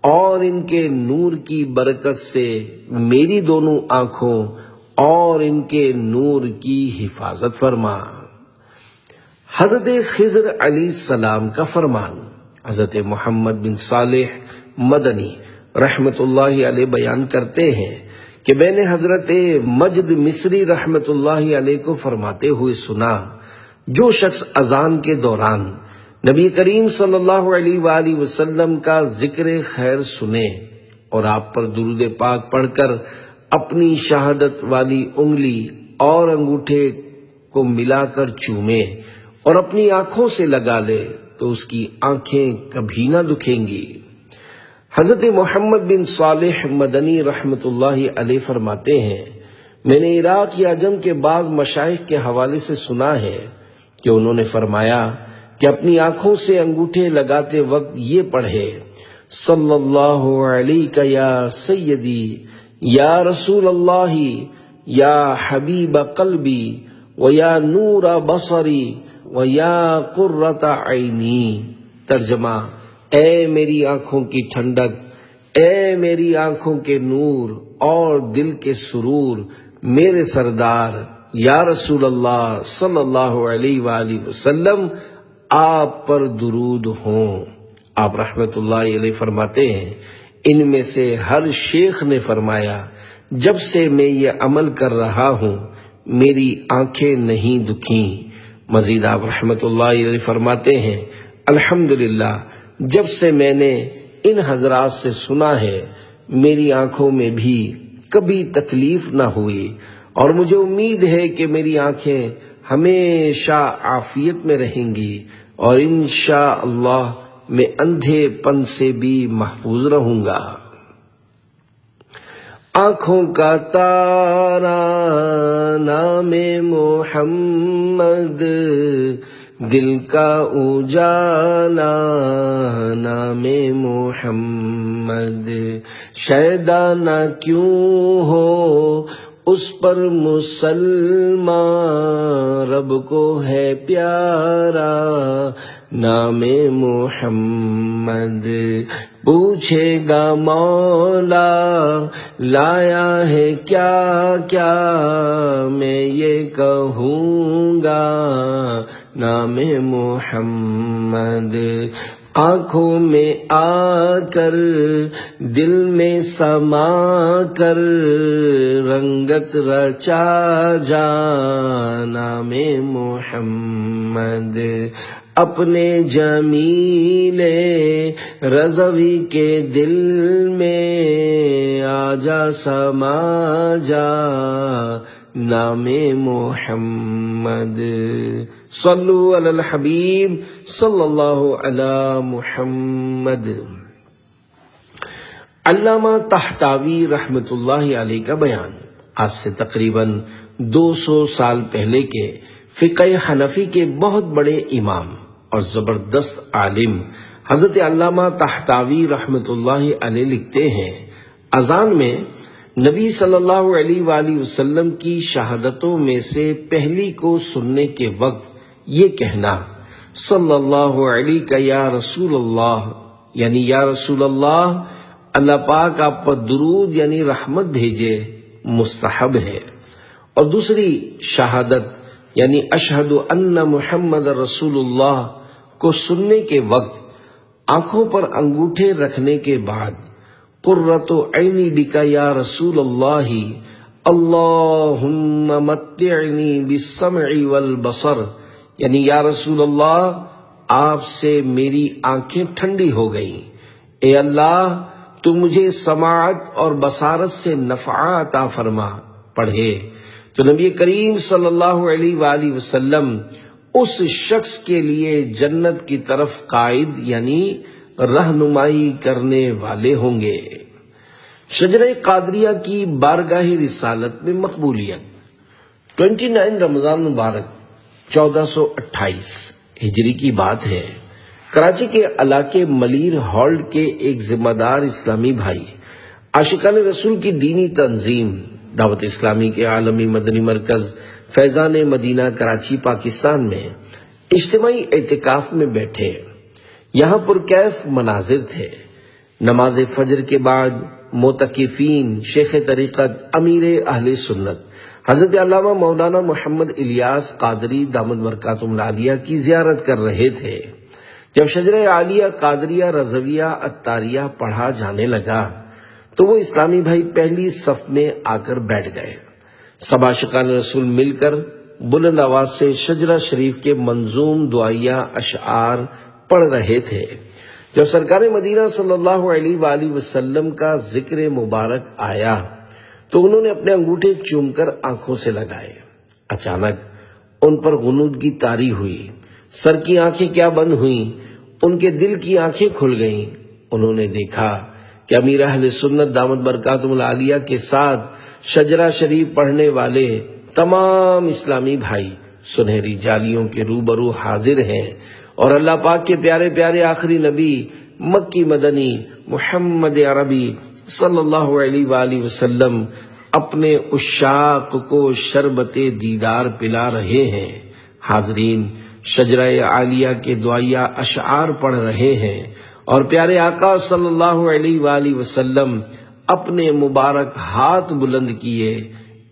اور ان کے نور کی برکت سے میری دونوں آنکھوں اور ان کے نور کی حفاظت فرما۔ حضرت خضر علیہ السلام کا فرمان، حضرت محمد بن صالح مدنی رحمت اللہ علیہ بیان کرتے ہیں کہ میں نے حضرت مجد مصری رحمت اللہ علیہ کو فرماتے ہوئے سنا، جو شخص اذان کے دوران نبی کریم صلی اللہ علیہ وآلہ وسلم کا ذکر خیر سنے اور آپ پر درود پاک پڑھ کر اپنی شہادت والی انگلی اور انگوٹھے کو ملا کر چومے اور اپنی آنکھوں سے لگا لے، تو اس کی آنکھیں کبھی نہ دکھیں گی۔ حضرت محمد بن صالح مدنی رحمت اللہ علیہ فرماتے ہیں، میں نے عراق یا عجم کے بعض مشائخ کے حوالے سے سنا ہے کہ انہوں نے فرمایا کہ اپنی آنکھوں سے انگوٹھے لگاتے وقت یہ پڑھے، صلی اللہ علیہ یا سیدی یا رسول اللہ یا حبیب قلبی و یا نور بصری و یا قرۃ عینی۔ ترجمہ: اے میری آنکھوں کی ٹھنڈک، اے میری آنکھوں کے نور اور دل کے سرور، میرے سردار یا رسول اللہ صلی اللہ علیہ وآلہ وسلم، آپ پر درود ہوں۔ آپ رحمت اللہ علیہ فرماتے ہیں، ان میں سے ہر شیخ نے فرمایا، جب سے میں یہ عمل کر رہا ہوں میری آنکھیں نہیں دکھیں۔ مزید آپ رحمت اللہ علیہ فرماتے ہیں، الحمدللہ، جب سے میں نے ان حضرات سے سنا ہے میری آنکھوں میں بھی کبھی تکلیف نہ ہوئی، اور مجھے امید ہے کہ میری آنکھیں ہمیشہ عافیت میں رہیں گی اور انشاءاللہ میں اندھے پن سے بھی محفوظ رہوں گا۔ آنکھوں کا تارا نام محمد، دل کا اجالا نام محمد، شیدا نہ کیوں ہو اس پر مسلمان، رب کو ہے پیارا نام محمد۔ پوچھے گا مولا لایا ہے کیا کیا، میں یہ کہوں گا نام محمد۔ آنکھوں میں آ کر دل میں سما کر رنگت رچا جا نام محمد، اپنے جمیل رضوی کے دل میں آ جا سما جا نام محمد۔ صلو علی الحبیب صلی اللہ علی محمد۔ علامہ طحطاوی رحمت اللہ علیہ کا بیان، آج سے تقریباً 200 سال پہلے کے فقہ حنفی کے بہت بڑے امام اور زبردست عالم حضرت علامہ طحطاوی رحمت اللہ علیہ لکھتے ہیں، اذان میں نبی صلی اللہ علیہ وآلہ وسلم کی شہادتوں میں سے پہلی کو سننے کے وقت یہ کہنا صلی اللہ علیہ یا رسول اللہ، یعنی یا رسول اللہ، اللہ پاک آپ پر درود یعنی رحمت بھیجے، مستحب ہے۔ اور دوسری شہادت یعنی اشہد ان محمد رسول اللہ کو سننے کے وقت آنکھوں پر انگوٹھے رکھنے کے بعد قرۃ عینی بک یا رسول اللہ اللہم متعنی بالسمع والبصر، یعنی یا رسول اللہ آپ سے میری آنکھیں ٹھنڈی ہو گئیں، اے اللہ تو مجھے سماعت اور بصارت سے نفع عطا فرما پڑھے تو نبی کریم صلی اللہ علیہ وآلہ وسلم اس شخص کے لیے جنت کی طرف قائد یعنی رہنمائی کرنے والے ہوں گے۔ شجرہ قادریہ کی بارگاہ رسالت میں مقبولیت 29 رمضان مبارک 1428 ہجری کی بات ہے۔ کراچی کے علاقے ملیر ہالڈ کے ایک ذمہ دار اسلامی بھائی عاشقان رسول کی دینی تنظیم دعوت اسلامی کے عالمی مدنی مرکز فیضان مدینہ کراچی پاکستان میں اجتماعی اعتکاف میں بیٹھے۔ یہاں پرکیف مناظر تھے۔ نماز فجر کے بعد معتکفین شیخ طریقت امیر اہل سنت حضرت علامہ مولانا محمد الیاس قادری دامت برکاتہم العالیہ کی زیارت کر رہے تھے۔ جب شجرہ عالیہ قادریہ رضویہ اتاریہ پڑھا جانے لگا تو وہ اسلامی بھائی پہلی صف میں آ کر بیٹھ گئے۔ سب عاشقان رسول مل کر بلند آواز سے شجرہ شریف کے منظوم دعائیہ اشعار پڑھ رہے تھے۔ جب سرکار مدینہ صلی اللہ علیہ وآلہ وسلم کا ذکر مبارک آیا تو انہوں نے اپنے انگوٹھے چوم کر آنکھوں سے لگائے۔ اچانک ان پر غنودگی طاری ہوئی، سر کی آنکھیں کیا بند ہوئیں، ان کے دل کی آنکھیں کھل گئیں۔ انہوں نے دیکھا کہ امیر اہل سنت دامت برکاتہم العالیہ کے ساتھ شجرہ شریف پڑھنے والے تمام اسلامی بھائی سنہری جالیوں کے روبرو حاضر ہیں اور اللہ پاک کے پیارے پیارے آخری نبی مکی مدنی محمد عربی صلی اللہ علیہ وآلہ وسلم اپنے عشاق کو شربت دیدار پلا رہے ہیں۔ حاضرین شجرہ عالیہ کے دعائیہ اشعار پڑھ رہے ہیں اور پیارے آقا صلی اللہ علیہ وآلہ وسلم اپنے مبارک ہاتھ بلند کیے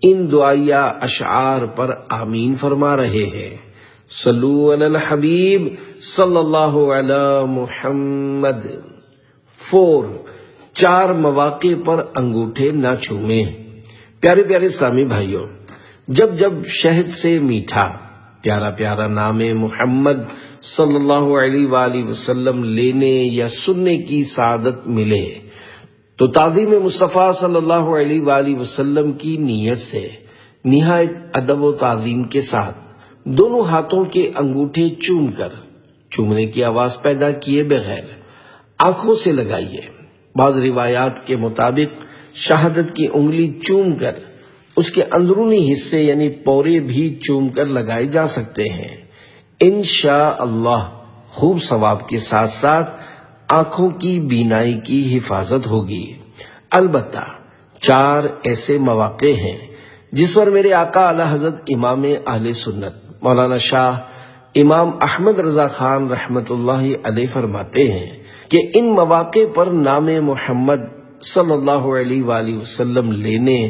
ان دعائیہ اشعار پر آمین فرما رہے ہیں۔ صلو علی الحبیب صلی اللہ علی محمد۔ 4 مواقع پر انگوٹھے نہ چھومیں۔ پیارے پیارے اسلامی بھائیوں، جب جب شہد سے میٹھا پیارا پیارا نام محمد صلی اللہ علیہ وآلہ وسلم لینے یا سننے کی سعادت ملے تو تعظیم مصطفیٰ صلی اللہ علیہ وآلہ وسلم کی نیت سے نہایت ادب و تعظیم کے ساتھ دونوں ہاتھوں کے انگوٹھے چوم کر چومنے کی آواز پیدا کیے بغیر آنکھوں سے لگائیے۔ بعض روایات کے مطابق شہادت کی انگلی چوم کر اس کے اندرونی حصے یعنی پورے بھی چوم کر لگائے جا سکتے ہیں۔ انشاءاللہ خوب ثواب کے ساتھ ساتھ آنکھوں کی بینائی کی حفاظت ہوگی۔ البتہ 4 ایسے مواقع ہیں جس پر میرے آقا اعلی حضرت امام اہل سنت مولانا شاہ امام احمد رضا خان رحمت اللہ علیہ فرماتے ہیں کہ ان مواقع پر نام محمد صلی اللہ علیہ وآلہ وسلم لینے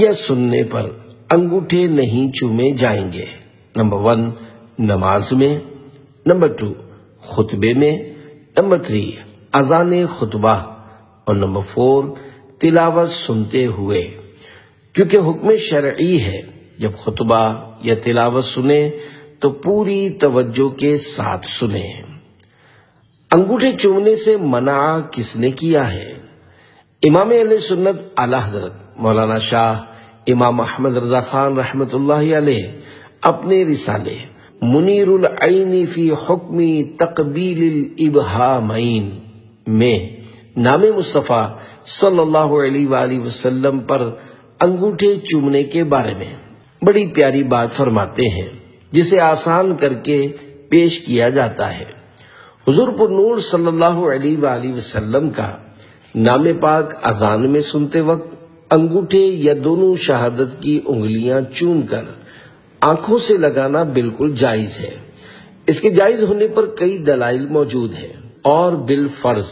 یا سننے پر انگوٹھے نہیں چومے جائیں گے۔ نمبر 1 نماز میں، نمبر 2 خطبے میں، نمبر 3 اذان خطبہ اور نمبر 4 تلاوت سنتے ہوئے، کیونکہ حکم شرعی ہے جب خطبہ یا تلاوت سنیں تو پوری توجہ کے ساتھ سنیں۔ انگوٹھے چومنے سے منع کس نے کیا ہے؟ امام اہل سنت اعلی حضرت مولانا شاہ امام احمد رضا خان رحمت اللہ علیہ اپنے رسالے منیر العین فی حکم تقبیل الابہامین میں نام مصطفیٰ صلی اللہ علیہ وآلہ وسلم پر انگوٹھے چومنے کے بارے میں بڑی پیاری بات فرماتے ہیں جسے آسان کر کے پیش کیا جاتا ہے۔ حضور پر نور صلی اللہ علیہ وآلہ وسلم کا نام پاک اذان میں سنتے وقت انگوٹھے یا دونوں شہادت کی انگلیاں چوم کر آنکھوں سے لگانا بالکل جائز ہے۔ اس کے جائز ہونے پر کئی دلائل موجود ہیں، اور بالفرض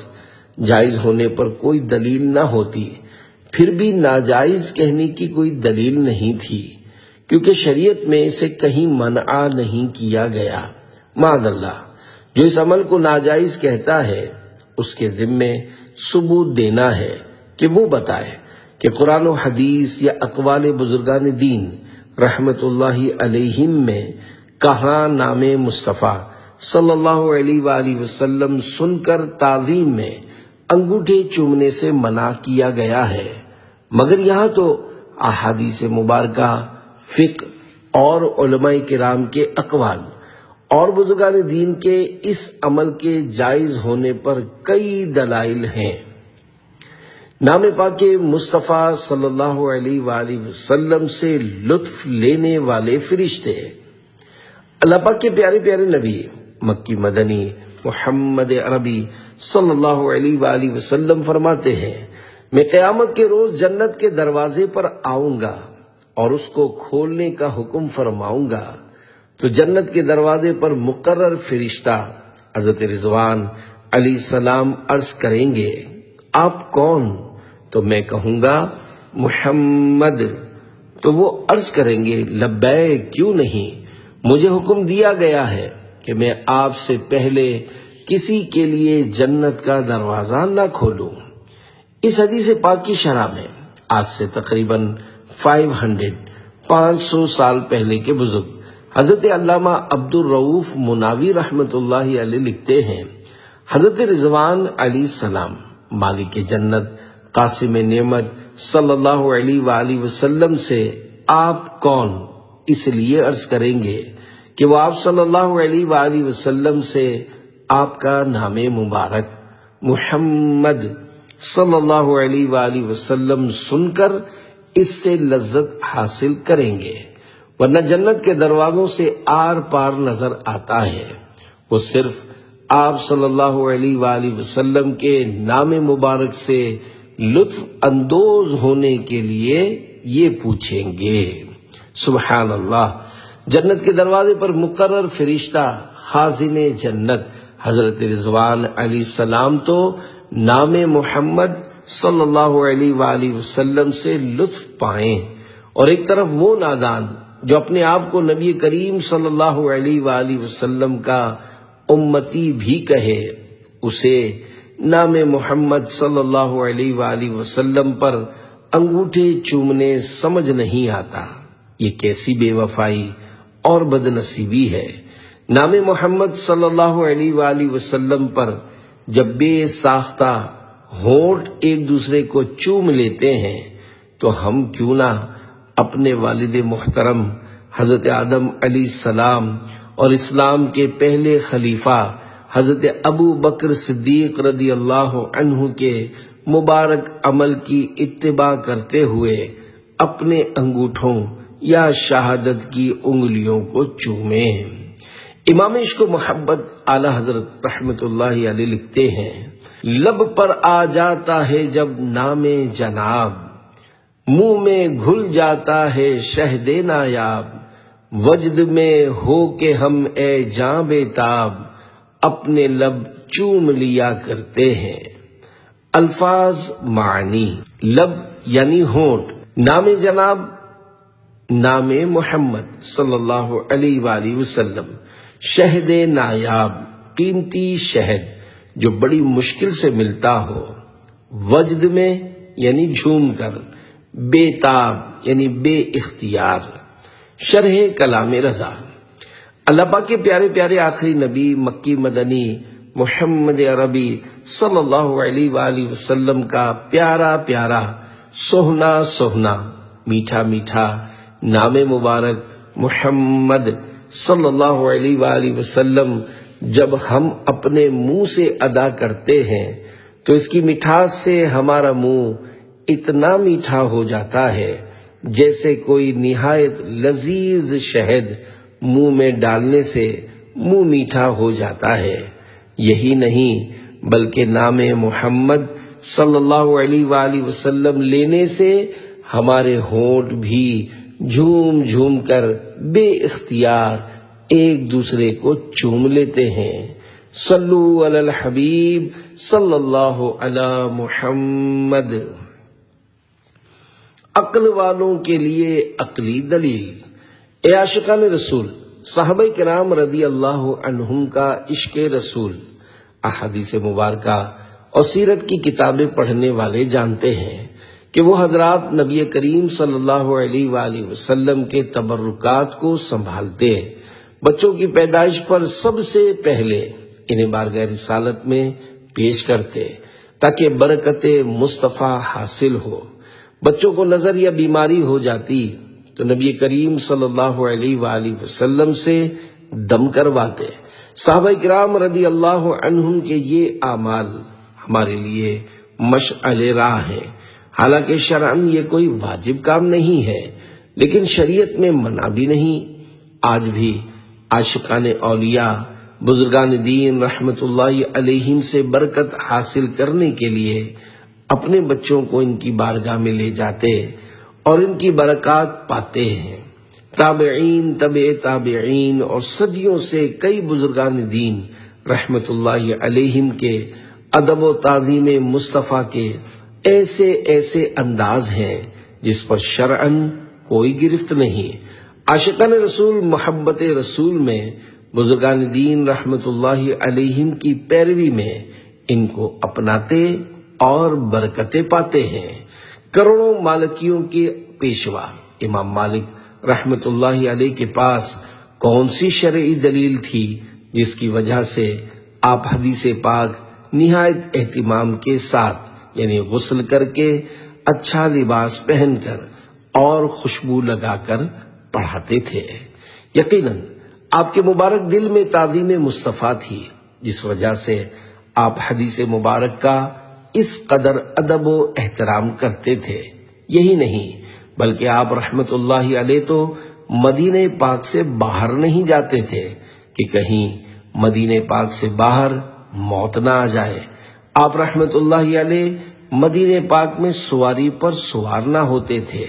جائز ہونے پر کوئی دلیل نہ ہوتی پھر بھی ناجائز کہنے کی کوئی دلیل نہیں تھی، کیونکہ شریعت میں اسے کہیں منع نہیں کیا گیا۔ معاذ اللہ، جو اس عمل کو ناجائز کہتا ہے اس کے ذمے ثبوت دینا ہے کہ وہ بتائے کہ قرآن و حدیث یا اقوال بزرگان دین رحمت اللہ علیہم میں کہاں نام مصطفیٰ صلی اللہ علیہ وآلہ وسلم سن کر تعظیم میں انگوٹھے چومنے سے منع کیا گیا ہے۔ مگر یہاں تو احادیث مبارکہ، فقہ اور علماء کرام کے اقوال اور بزرگان دین کے اس عمل کے جائز ہونے پر کئی دلائل ہیں۔ نام پاک مصطفیٰ صلی اللہ علیہ وآلہ وسلم سے لطف لینے والے فرشتے، اللہ پاک کے پیارے پیارے نبی مکی مدنی محمد عربی صلی اللہ علیہ وآلہ وسلم فرماتے ہیں، میں قیامت کے روز جنت کے دروازے پر آؤں گا اور اس کو کھولنے کا حکم فرماؤں گا، تو جنت کے دروازے پر مقرر فرشتہ حضرت رضوان علیہ السلام عرض کریں گے، آپ کون؟ تو میں کہوں گا محمد۔ تو وہ عرض کریں گے، لبیک، کیوں نہیں، مجھے حکم دیا گیا ہے کہ میں آپ سے پہلے کسی کے لیے جنت کا دروازہ نہ کھولوں۔ اس حدیث پاک کی شرح میں آج سے تقریباً 500 سال پہلے کے بزرگ حضرت علامہ عبد الرؤف مناوی رحمت اللہ علیہ لکھتے ہیں، حضرت رضوان علیہ السلام مالک جنت قاسم نعمت صلی اللہ علیہ وآلہ وسلم سے آپ کون اس لیے عرض کریں گے کہ وہ آپ صلی اللہ علیہ وآلہ وسلم سے آپ کا نام مبارک محمد صلی اللہ علیہ وآلہ وسلم سن کر اس سے لذت حاصل کریں گے، ورنہ جنت کے دروازوں سے آر پار نظر آتا ہے۔ وہ صرف آپ صلی اللہ علیہ وآلہ وسلم کے نام مبارک سے لطف اندوز ہونے کے لیے یہ پوچھیں گے۔ سبحان اللہ، جنت کے دروازے پر مقرر فرشتہ خازن جنت حضرت رضوان علیہ السلام تو نام محمد صلی اللہ علیہ وآلہ وسلم سے لطف پائیں، اور ایک طرف وہ نادان جو اپنے آپ کو نبی کریم صلی اللہ علیہ وآلہ وسلم کا امتی بھی کہے، اسے نام محمد صلی اللہ علیہ وآلہ وسلم پر انگوٹھے چومنے سمجھ نہیں آتا۔ یہ کیسی بے وفائی اور بد نصیبی ہے۔ نام محمد صلی اللہ علیہ وآلہ وسلم پر جب بے ساختہ ہونٹ ایک دوسرے کو چوم لیتے ہیں تو ہم کیوں نہ اپنے والد محترم حضرت آدم علیہ السلام اور اسلام کے پہلے خلیفہ حضرت ابو بکر صدیق رضی اللہ عنہ کے مبارک عمل کی اتباع کرتے ہوئے اپنے انگوٹھوں یا شہادت کی انگلیوں کو چومیں۔ امام عشق و محبت اعلی حضرت رحمت اللہ علیہ لکھتے ہیں، لب پر آ جاتا ہے جب نام جناب، منہ میں گھل جاتا ہے شہد نایاب، وجد میں ہو کہ ہم اے جاں بے تاب، اپنے لب چوم لیا کرتے ہیں۔ الفاظ معنی، لب یعنی ہونٹ، نام جناب نام محمد صلی اللہ علیہ وآلہ وسلم، شہد نایاب قیمتی شہد جو بڑی مشکل سے ملتا ہو، وجد میں یعنی جھوم کر، بے تاب یعنی بے اختیار۔ شرح کلام رضا، اللہ پاک کے پیارے پیارے آخری نبی مکی مدنی محمد عربی صلی اللہ علیہ وآلہ وسلم کا پیارا پیارا سوہنا سوہنا میٹھا میٹھا نام مبارک محمد صلی اللہ علیہ وآلہ وسلم جب ہم اپنے منہ سے ادا کرتے ہیں تو اس کی مٹھاس سے ہمارا منہ اتنا میٹھا ہو جاتا ہے جیسے کوئی نہایت لذیذ شہد منہ میں ڈالنے سے منہ میٹھا ہو جاتا ہے۔ یہی نہیں بلکہ نام محمد صلی اللہ علیہ وآلہ وسلم لینے سے ہمارے ہونٹ بھی جھوم جھوم کر بے اختیار ایک دوسرے کو چوم لیتے ہیں۔ صلو علی الحبیب صلی اللہ علی محمد۔ عقل والوں کے لیے عقلی دلیل۔ اے عاشقان رسول، صحابہ کرام رضی اللہ عنہم کا عشق رسول احادیث مبارکہ اور سیرت کی کتابیں پڑھنے والے جانتے ہیں کہ وہ حضرات نبی کریم صلی اللہ علیہ وآلہ وسلم کے تبرکات کو سنبھالتے، بچوں کی پیدائش پر سب سے پہلے انہیں بارگاہ رسالت میں پیش کرتے تاکہ برکت مصطفیٰ حاصل ہو۔ بچوں کو نظر یا بیماری ہو جاتی تو نبی کریم صلی اللہ علیہ وآلہ وسلم سے دم کرواتے۔ صحابہ کرام رضی اللہ عنہم کے یہ اعمال ہمارے لیے مشعل راہ ہے۔ حالانکہ شرعاً یہ کوئی واجب کام نہیں ہے، لیکن شریعت میں منع بھی نہیں۔ آج بھی عاشقان اولیاء، بزرگان دین رحمت اللہ علیہم سے برکت حاصل کرنے کے لیے اپنے بچوں کو ان کی بارگاہ میں لے جاتے اور ان کی برکات پاتے ہیں۔ تابعین، تبع تابعین اور صدیوں سے کئی بزرگان دین رحمت اللہ علیہم کے ادب و تعظیم مصطفیٰ کے ایسے ایسے انداز ہیں جس پر شرعاً کوئی گرفت نہیں۔ عاشقان رسول محبت رسول میں بزرگان دین رحمت اللہ علیہم کی پیروی میں ان کو اپناتے اور برکتیں پاتے ہیں۔ کروڑوں مالکیوں کے پیشوا امام مالک رحمت اللہ علیہ کے پاس کون سی شرعی دلیل تھی جس کی وجہ سے آپ حدیث پاک نہایت اہتمام کے ساتھ یعنی غسل کر کے اچھا لباس پہن کر اور خوشبو لگا کر پڑھاتے تھے؟ یقیناً آپ کے مبارک دل میں تعظیم مصطفیٰ تھی، جس وجہ سے آپ حدیث مبارک کا اس قدر ادب و احترام کرتے تھے۔ یہی نہیں بلکہ آپ رحمت اللہ علیہ تو مدینہ پاک سے باہر نہیں جاتے تھے کہ کہیں مدینہ پاک سے باہر موت نہ آ جائے۔ آپ رحمت اللہ علیہ مدینہ پاک میں سواری پر سوار نہ ہوتے تھے۔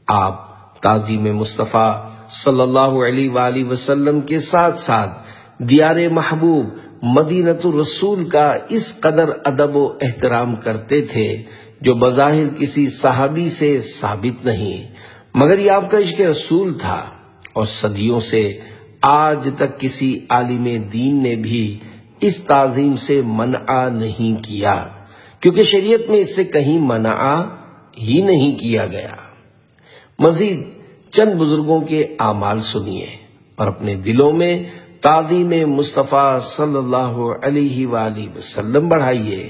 آپ تعظیم مصطفیٰ صلی اللہ علیہ وآلہ وسلم کے ساتھ ساتھ دیار محبوب مدینۃ الرسول کا اس قدر ادب و احترام کرتے تھے جو بظاہر کسی صحابی سے ثابت نہیں، مگر یہ آپ کا عشق رسول تھا، اور صدیوں سے آج تک کسی عالم دین نے بھی اس تعظیم سے منع نہیں کیا، کیونکہ شریعت میں اس سے کہیں منع ہی نہیں کیا گیا۔ مزید چند بزرگوں کے اعمال سنیے اور اپنے دلوں میں تعظیم مصطفیٰ صلی اللہ علیہ وآلہ وسلم بڑھائیے۔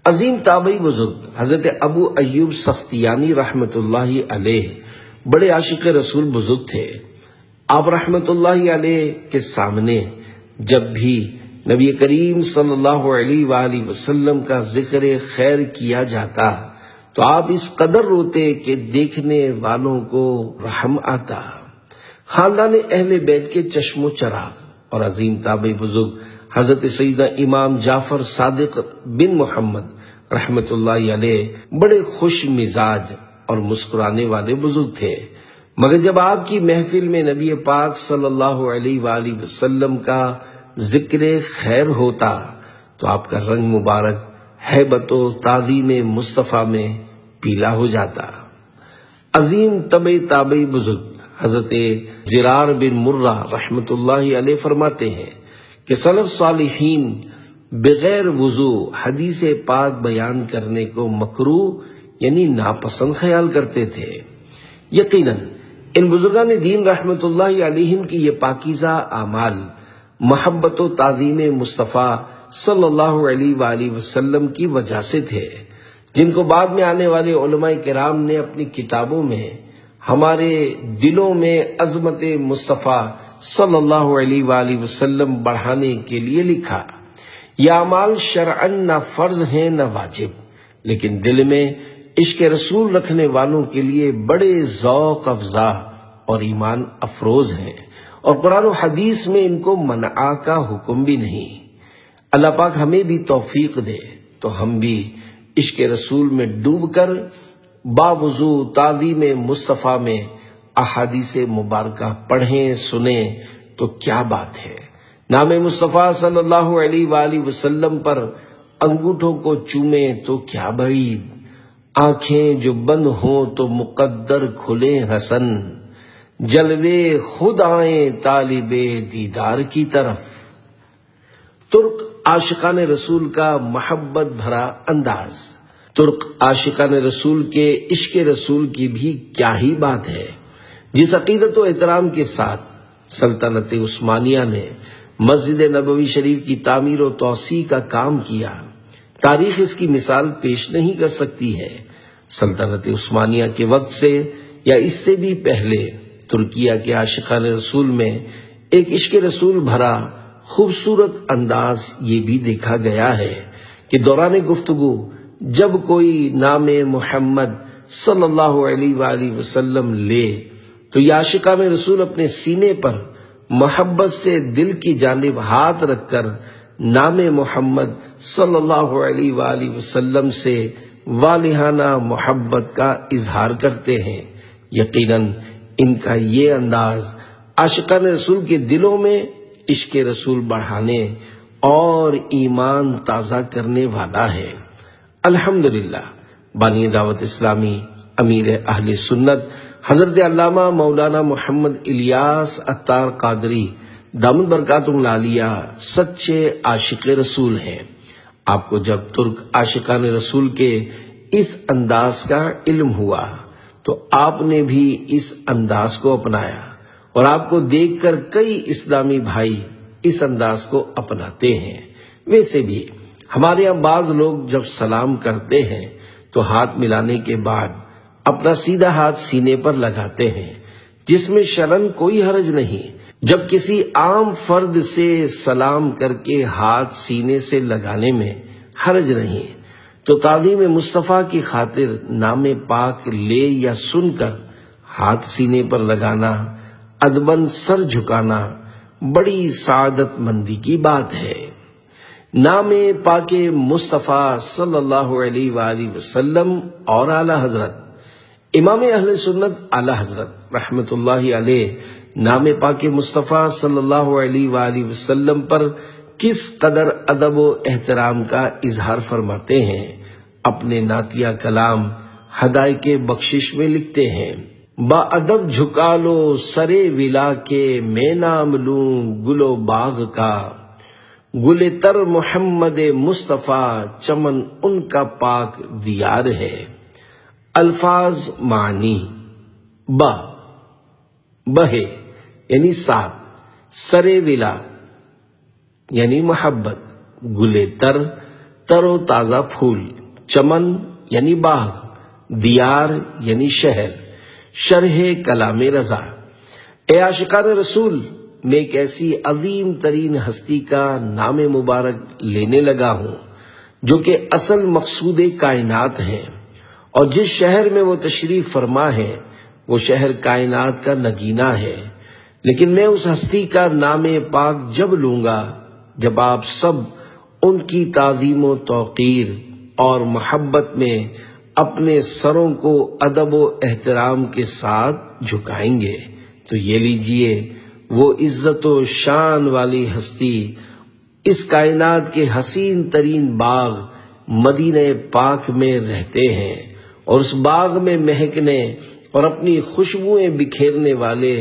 عظیم تابعی بزرگ حضرت ابو ایوب سختیانی رحمت اللہ علیہ بڑے عاشق رسول بزرگ تھے۔ آپ رحمت اللہ علیہ کے سامنے جب بھی نبی کریم صلی اللہ علیہ وآلہ وسلم کا ذکر خیر کیا جاتا تو آپ اس قدر روتے کہ دیکھنے والوں کو رحم آتا۔ خاندان اہل بیت کے چشم و چراغ اور عظیم تابعی بزرگ حضرت سیدنا امام جعفر صادق بن محمد رحمت اللہ علیہ بڑے خوش مزاج اور مسکرانے والے بزرگ تھے، مگر جب آپ کی محفل میں نبی پاک صلی اللہ علیہ وآلہ وسلم کا ذکر خیر ہوتا تو آپ کا رنگ مبارک ہیبت و تعظیم مصطفیٰ میں پیلا ہو جاتا۔ عظیم تابعی بزرگ حضرت زرار بن مرہ رحمت اللہ علیہ فرماتے ہیں کہ سلف صالحین بغیر وضو حدیث پاک بیان کرنے کو مکروہ یعنی ناپسند خیال کرتے تھے۔ یقیناً ان بزرگان دین رحمت اللہ علیہم کی یہ پاکیزہ اعمال محبت و تعظیم مصطفیٰ صلی اللہ علیہ وآلہ وسلم کی وجہ سے تھے، جن کو بعد میں آنے والے علماء کرام نے اپنی کتابوں میں ہمارے دلوں میں عظمت مصطفیٰ صلی اللہ علیہ وآلہ وسلم بڑھانے کے لیے لکھا۔ یہ اعمال شرعاً نہ فرض ہیں نہ واجب، لیکن دل میں عشق رسول رکھنے والوں کے لیے بڑے ذوق افزا اور ایمان افروز ہیں، اور قرآن و حدیث میں ان کو منع کا حکم بھی نہیں۔ اللہ پاک ہمیں بھی توفیق دے تو ہم بھی عشق رسول میں ڈوب کر باوضو تعظیم مصطفیٰ میں احادیث مبارکہ پڑھیں سنیں تو کیا بات ہے۔ نام مصطفیٰ صلی اللہ علیہ وآلہ وسلم پر انگوٹھوں کو چومیں تو کیا بعید، آنکھیں جو بند ہوں تو مقدر کھلے حسن، جلوے خود آئیں طالب دیدار کی طرف۔ ترک عاشقان رسول کا محبت بھرا انداز۔ ترک عاشقان رسول کے عشق رسول کی بھی کیا ہی بات ہے۔ جس عقیدت و احترام کے ساتھ سلطنت عثمانیہ نے مسجد نبوی شریف کی تعمیر و توسیع کا کام کیا، تاریخ اس کی مثال پیش نہیں کر سکتی ہے۔ سلطنت عثمانیہ کے وقت سے یا اس سے بھی پہلے ترکیہ کے عاشقان رسول میں ایک عشق رسول بھرا خوبصورت انداز یہ بھی دیکھا گیا ہے کہ دوران گفتگو جب کوئی نام محمد صلی اللہ علیہ وآلہ وسلم لے تو یہ عاشقان رسول اپنے سینے پر محبت سے دل کی جانب ہاتھ رکھ کر نام محمد صلی اللہ علیہ وآلہ وسلم سے والہانہ محبت کا اظہار کرتے ہیں۔ یقیناً ان کا یہ انداز عاشقان رسول کے دلوں میں عشق رسول بڑھانے اور ایمان تازہ کرنے والا ہے۔ الحمدللہ بانی دعوت اسلامی امیر اہل سنت حضرت علامہ مولانا محمد الیاس عطار قادری دامن برکاتہ العالیہ سچے عاشق رسول ہیں۔ آپ کو جب ترک عاشقان رسول کے اس انداز کا علم ہوا تو آپ نے بھی اس انداز کو اپنایا، اور آپ کو دیکھ کر کئی اسلامی بھائی اس انداز کو اپناتے ہیں۔ ویسے بھی ہمارے یہاں بعض لوگ جب سلام کرتے ہیں تو ہاتھ ملانے کے بعد اپنا سیدھا ہاتھ سینے پر لگاتے ہیں، جس میں شرعاً کوئی حرج نہیں۔ جب کسی عام فرد سے سلام کر کے ہاتھ سینے سے لگانے میں حرج نہیں تو تعظیم مصطفیٰ کی خاطر نام پاک لے یا سن کر ہاتھ سینے پر لگانا، ادباً سر جھکانا بڑی سعادت مندی کی بات ہے۔ نام پاک مصطفیٰ صلی اللہ علیہ وآلہ وسلم اور اعلی حضرت امام اہل سنت اعلی حضرت رحمت اللہ علیہ نام پاک مصطفیٰ صلی اللہ علیہ وآلہ وسلم پر کس قدر ادب و احترام کا اظہار فرماتے ہیں۔ اپنے نعتیہ کلام ہدایت بخشش میں لکھتے ہیں: با ادب جھکا لو سرے ولا کے، میں نام لوں گل و باغ کا، گل تر محمد مصطفیٰ چمن ان کا پاک دیار ہے۔ الفاظ معنی: بہے یعنی ساتھ، سرے ولا یعنی محبت، گل تر و تازہ پھول، چمن یعنی باغ، دیار یعنی شہر۔ شرح کلام رضا: اے عاشقان رسول، میں ایک ایسی عظیم ترین ہستی کا نام مبارک لینے لگا ہوں جو کہ اصل مقصود کائنات ہے، اور جس شہر میں وہ تشریف فرما ہے وہ شہر کائنات کا نگینہ ہے۔ لیکن میں اس ہستی کا نام پاک جب لوں گا جب آپ سب ان کی تعظیم و توقیر اور محبت میں اپنے سروں کو ادب و احترام کے ساتھ جھکائیں گے تو یہ لیجئے وہ عزت و شان والی ہستی اس کائنات کے حسین ترین باغ مدینہ پاک میں رہتے ہیں، اور اس باغ میں مہکنے اور اپنی خوشبوئیں بکھیرنے والے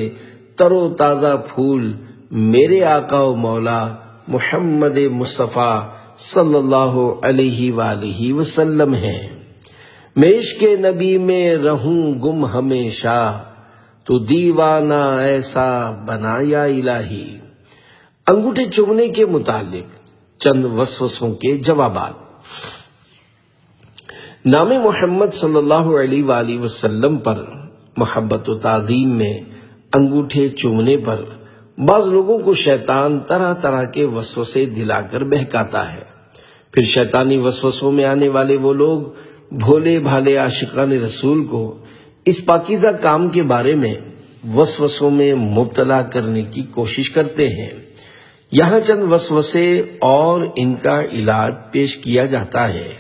تر و تازہ پھول میرے آقا و مولا محمد مصطفیٰ صلی اللہ علیہ وآلہ وسلم ہیں۔ میں عشق نبی میں رہوں گم ہمیشہ، تو دیوانہ ایسا بنا یا الہی۔ انگوٹھے چومنے کے متعلق چند وسوسوں کے جوابات۔ نام محمد صلی اللہ علیہ وآلہ وسلم پر محبت و تعظیم میں انگوٹھے چومنے پر بعض لوگوں کو شیطان طرح طرح کے وسوسے دلا کر بہکاتا ہے۔ پھر شیطانی وسوسوں میں آنے والے وہ لوگ بھولے بھالے عاشقان رسول کو اس پاکیزہ کام کے بارے میں وسوسوں میں مبتلا کرنے کی کوشش کرتے ہیں۔ یہاں چند وسوسے اور ان کا علاج پیش کیا جاتا ہے۔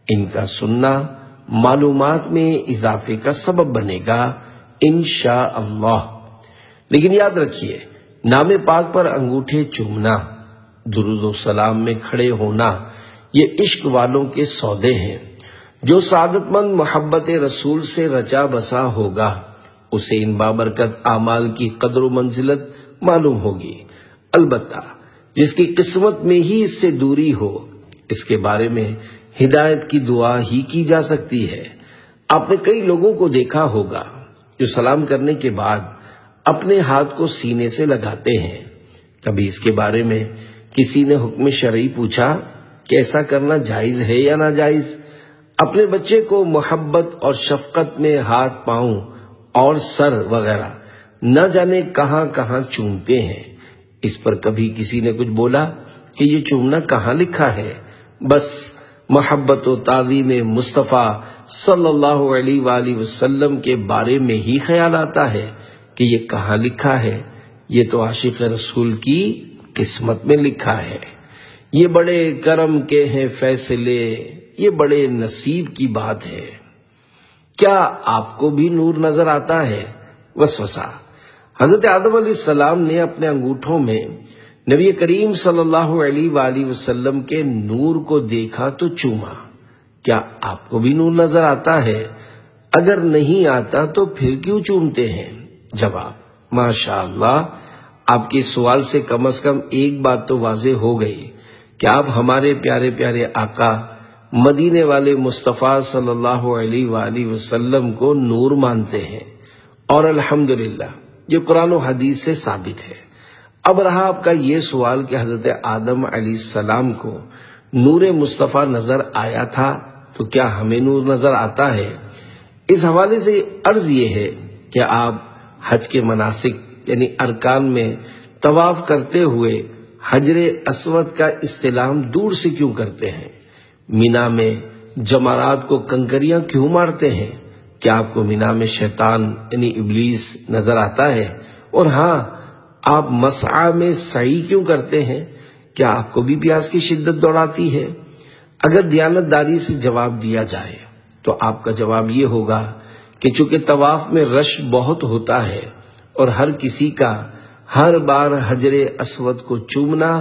ان کا سننا معلومات میں اضافے کا سبب بنے گا انشاءاللہ۔ لیکن یاد رکھیے، نام پاک پر انگوٹھے چومنا، درود و سلام میں کھڑے ہونا، یہ عشق والوں کے سودے ہیں۔ جو سعادت مند محبت رسول سے رچا بسا ہوگا، اسے ان بابرکت اعمال کی قدر و منزلت معلوم ہوگی۔ البتہ جس کی قسمت میں ہی اس سے دوری ہو، اس کے بارے میں ہدایت کی دعا ہی کی جا سکتی ہے۔ آپ نے کئی لوگوں کو دیکھا ہوگا جو سلام کرنے کے بعد اپنے ہاتھ کو سینے سے لگاتے ہیں۔ کبھی اس کے بارے میں کسی نے حکم شرعی پوچھا کہ ایسا کرنا جائز ہے یا ناجائز؟ اپنے بچے کو محبت اور شفقت میں ہاتھ، پاؤں اور سر وغیرہ نہ جانے کہاں کہاں چومتے ہیں۔ اس پر کبھی کسی نے کچھ بولا کہ یہ چومنا کہاں لکھا ہے؟ بس محبت و تعظیم مصطفیٰ صلی اللہ علیہ وآلہ وسلم کے بارے میں ہی خیال آتا ہے کہ یہ کہاں لکھا ہے؟ یہ تو عاشق رسول کی قسمت میں لکھا ہے۔ یہ بڑے کرم کے ہیں فیصلے، یہ بڑے نصیب کی بات ہے۔ کیا آپ کو بھی نور نظر آتا ہے؟ وسوسہ۔ حضرت آدم علیہ السلام نے اپنے انگوٹھوں میں نبی کریم صلی اللہ علیہ وآلہ وسلم کے نور کو دیکھا تو چوما۔ کیا آپ کو بھی نور نظر آتا ہے؟ اگر نہیں آتا تو پھر کیوں چومتے ہیں؟ جواب: ماشاءاللہ، آپ کے سوال سے کم از کم ایک بات تو واضح ہو گئی کہ آپ ہمارے پیارے پیارے آقا مدینے والے مصطفیٰ صلی اللہ علیہ وآلہ وسلم کو نور مانتے ہیں، اور الحمدللہ یہ قرآن و حدیث سے ثابت ہے۔ اب رہا آپ کا یہ سوال کہ حضرت آدم علیہ السلام کو نور مصطفیٰ نظر آیا تھا، تو کیا ہمیں نور نظر آتا ہے؟ اس حوالے سے عرض یہ ہے کہ آپ حج کے مناسک یعنی ارکان میں طواف کرتے ہوئے حجر اسود کا استلام دور سے کیوں کرتے ہیں؟ مینا میں جمرات کو کنکریاں کیوں مارتے ہیں؟ کیا آپ کو مینا میں شیطان یعنی ابلیس نظر آتا ہے؟ اور ہاں، آپ مسعی میں سعی کیوں کرتے ہیں؟ کیا آپ کو بھی پیاس کی شدت دوڑاتی ہے؟ اگر دیانتداری سے جواب دیا جائے تو آپ کا جواب یہ ہوگا کہ چونکہ طواف میں رش بہت ہوتا ہے اور ہر کسی کا ہر بار حجر اسود کو چومنا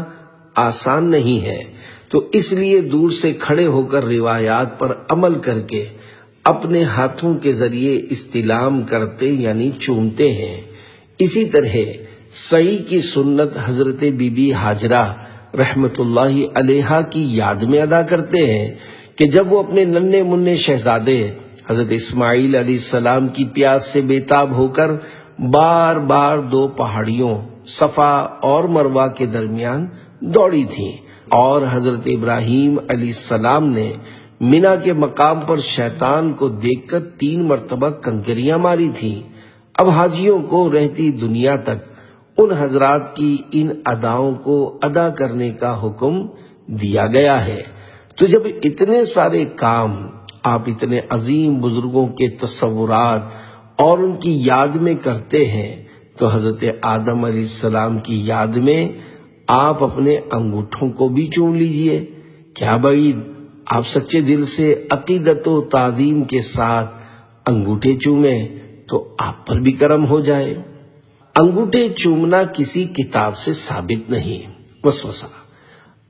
آسان نہیں ہے، تو اس لیے دور سے کھڑے ہو کر روایات پر عمل کر کے اپنے ہاتھوں کے ذریعے استلام کرتے یعنی چومتے ہیں۔ اسی طرح سعی کی سنت حضرت بی بی ہاجرہ رحمت اللہ علیہا کی یاد میں ادا کرتے ہیں کہ جب وہ اپنے ننھے منھے شہزادے حضرت اسماعیل علیہ السلام کی پیاس سے بےتاب ہو کر بار بار دو پہاڑیوں صفا اور مروہ کے درمیان دوڑی تھیں، اور حضرت ابراہیم علیہ السلام نے مینا کے مقام پر شیطان کو دیکھ کر 3 مرتبہ کنکریاں ماری تھیں۔ اب حاجیوں کو رہتی دنیا تک ان حضرات کی ان اداؤں کو ادا کرنے کا حکم دیا گیا ہے۔ تو جب اتنے سارے کام آپ اتنے عظیم بزرگوں کے تصورات اور ان کی یاد میں کرتے ہیں، تو حضرت آدم علیہ السلام کی یاد میں آپ اپنے انگوٹھوں کو بھی چوم لیجئے۔ کیا بعید آپ سچے دل سے عقیدت و تعظیم کے ساتھ انگوٹھے چومیں تو آپ پر بھی کرم ہو جائے۔ انگوٹھے چومنا کسی کتاب سے ثابت نہیں۔ وسوسہ۔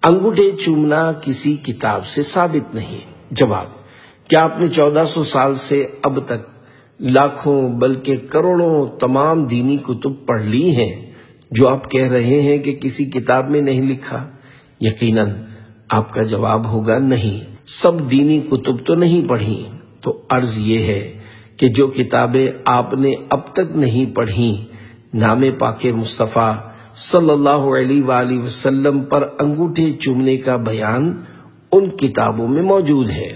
انگوٹھے چومنا کسی کتاب سے ثابت نہیں۔ جواب: کیا آپ نے 1400 سال سے اب تک لاکھوں بلکہ کروڑوں تمام دینی کتب پڑھ لی ہیں جو آپ کہہ رہے ہیں کہ کسی کتاب میں نہیں لکھا؟ یقیناً آپ کا جواب ہوگا نہیں، سب دینی کتب تو نہیں پڑھی۔ تو عرض یہ ہے کہ جو کتابیں آپ نے اب تک نہیں پڑھی، نام پاک مصطفیٰ صلی اللہ علیہ وآلہ وسلم پر انگوٹھے چومنے کا بیان ان کتابوں میں موجود ہے،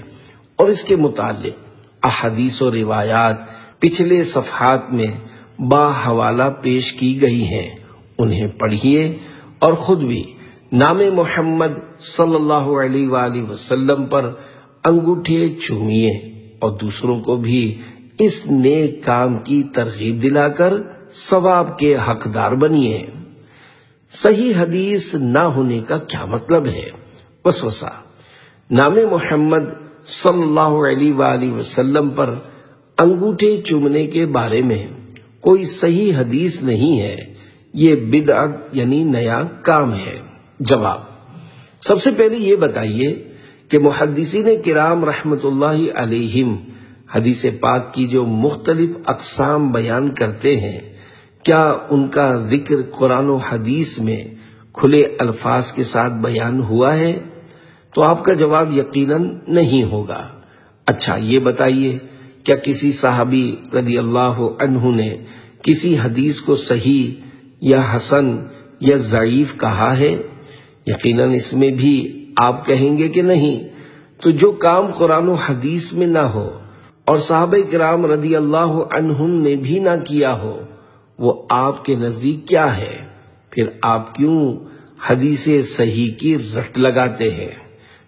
اور اس کے متعلق احادیث و روایات پچھلے صفحات میں باحوالہ پیش کی گئی ہیں۔ انہیں پڑھیے اور خود بھی نام محمد صلی اللہ علیہ وآلہ وسلم پر انگوٹھے چومیے، اور دوسروں کو بھی اس نیک کام کی ترغیب دلا کر ثواب کے حقدار بنیے۔ صحیح حدیث نہ ہونے کا کیا مطلب ہے؟ وسوسہ: نام محمد صلی اللہ علیہ وآلہ وسلم پر انگوٹھے چومنے کے بارے میں کوئی صحیح حدیث نہیں ہے، یہ بدعت یعنی نیا کام ہے۔ جواب: سب سے پہلے یہ بتائیے کہ محدثین کرام رحمت اللہ علیہم حدیث پاک کی جو مختلف اقسام بیان کرتے ہیں، کیا ان کا ذکر قرآن و حدیث میں کھلے الفاظ کے ساتھ بیان ہوا ہے؟ تو آپ کا جواب یقیناً نہیں ہوگا۔ اچھا یہ بتائیے، کیا کسی صحابی رضی اللہ عنہ نے کسی حدیث کو صحیح یا حسن یا ضعیف کہا ہے؟ یقیناً اس میں بھی آپ کہیں گے کہ نہیں۔ تو جو کام قرآن و حدیث میں نہ ہو اور صحابہ کرام رضی اللہ عنہم نے بھی نہ کیا ہو، وہ آپ کے نزدیک کیا ہے؟ پھر آپ کیوں حدیث صحیح کی رٹ لگاتے ہیں؟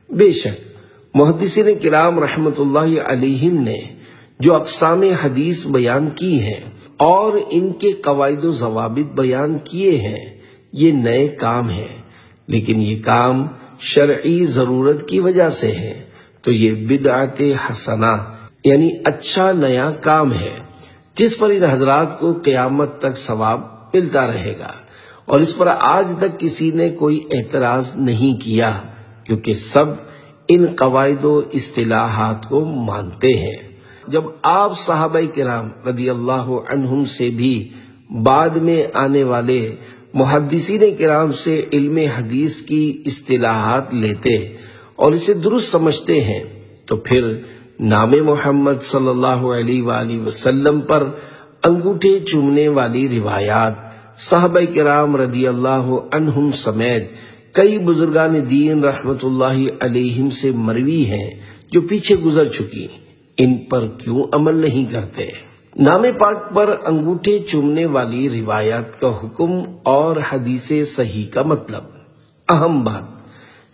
بے شک محدثین کرام رحمت اللہ علیہم نے جو اقسام حدیث بیان کی ہیں اور ان کے قواعد و ضوابط بیان کیے ہیں، یہ نئے کام ہیں، لیکن یہ کام شرعی ضرورت کی وجہ سے ہے، تو یہ بدعت حسنہ یعنی اچھا نیا کام ہے، جس پر ان حضرات کو قیامت تک ثواب ملتا رہے گا، اور اس پر آج تک کسی نے کوئی اعتراض نہیں کیا، کیونکہ سب ان قواعد و اصطلاحات کو مانتے ہیں۔ جب آپ صحابہ کرام رضی اللہ عنہم سے بھی بعد میں آنے والے محدثین کرام سے علم حدیث کی اصطلاحات لیتے اور اسے درست سمجھتے ہیں، تو پھر نام محمد صلی اللہ علیہ وآلہ وسلم پر انگوٹھے چومنے والی روایات صحابہ کرام رضی اللہ عنہم سمیت کئی بزرگان دین رحمت اللہ علیہم سے مروی ہیں جو پیچھے گزر چکی، ان پر کیوں عمل نہیں کرتے؟ نام پاک پر انگوٹھے چومنے والی روایات کا حکم اور حدیث صحیح کا مطلب۔ اہم بات،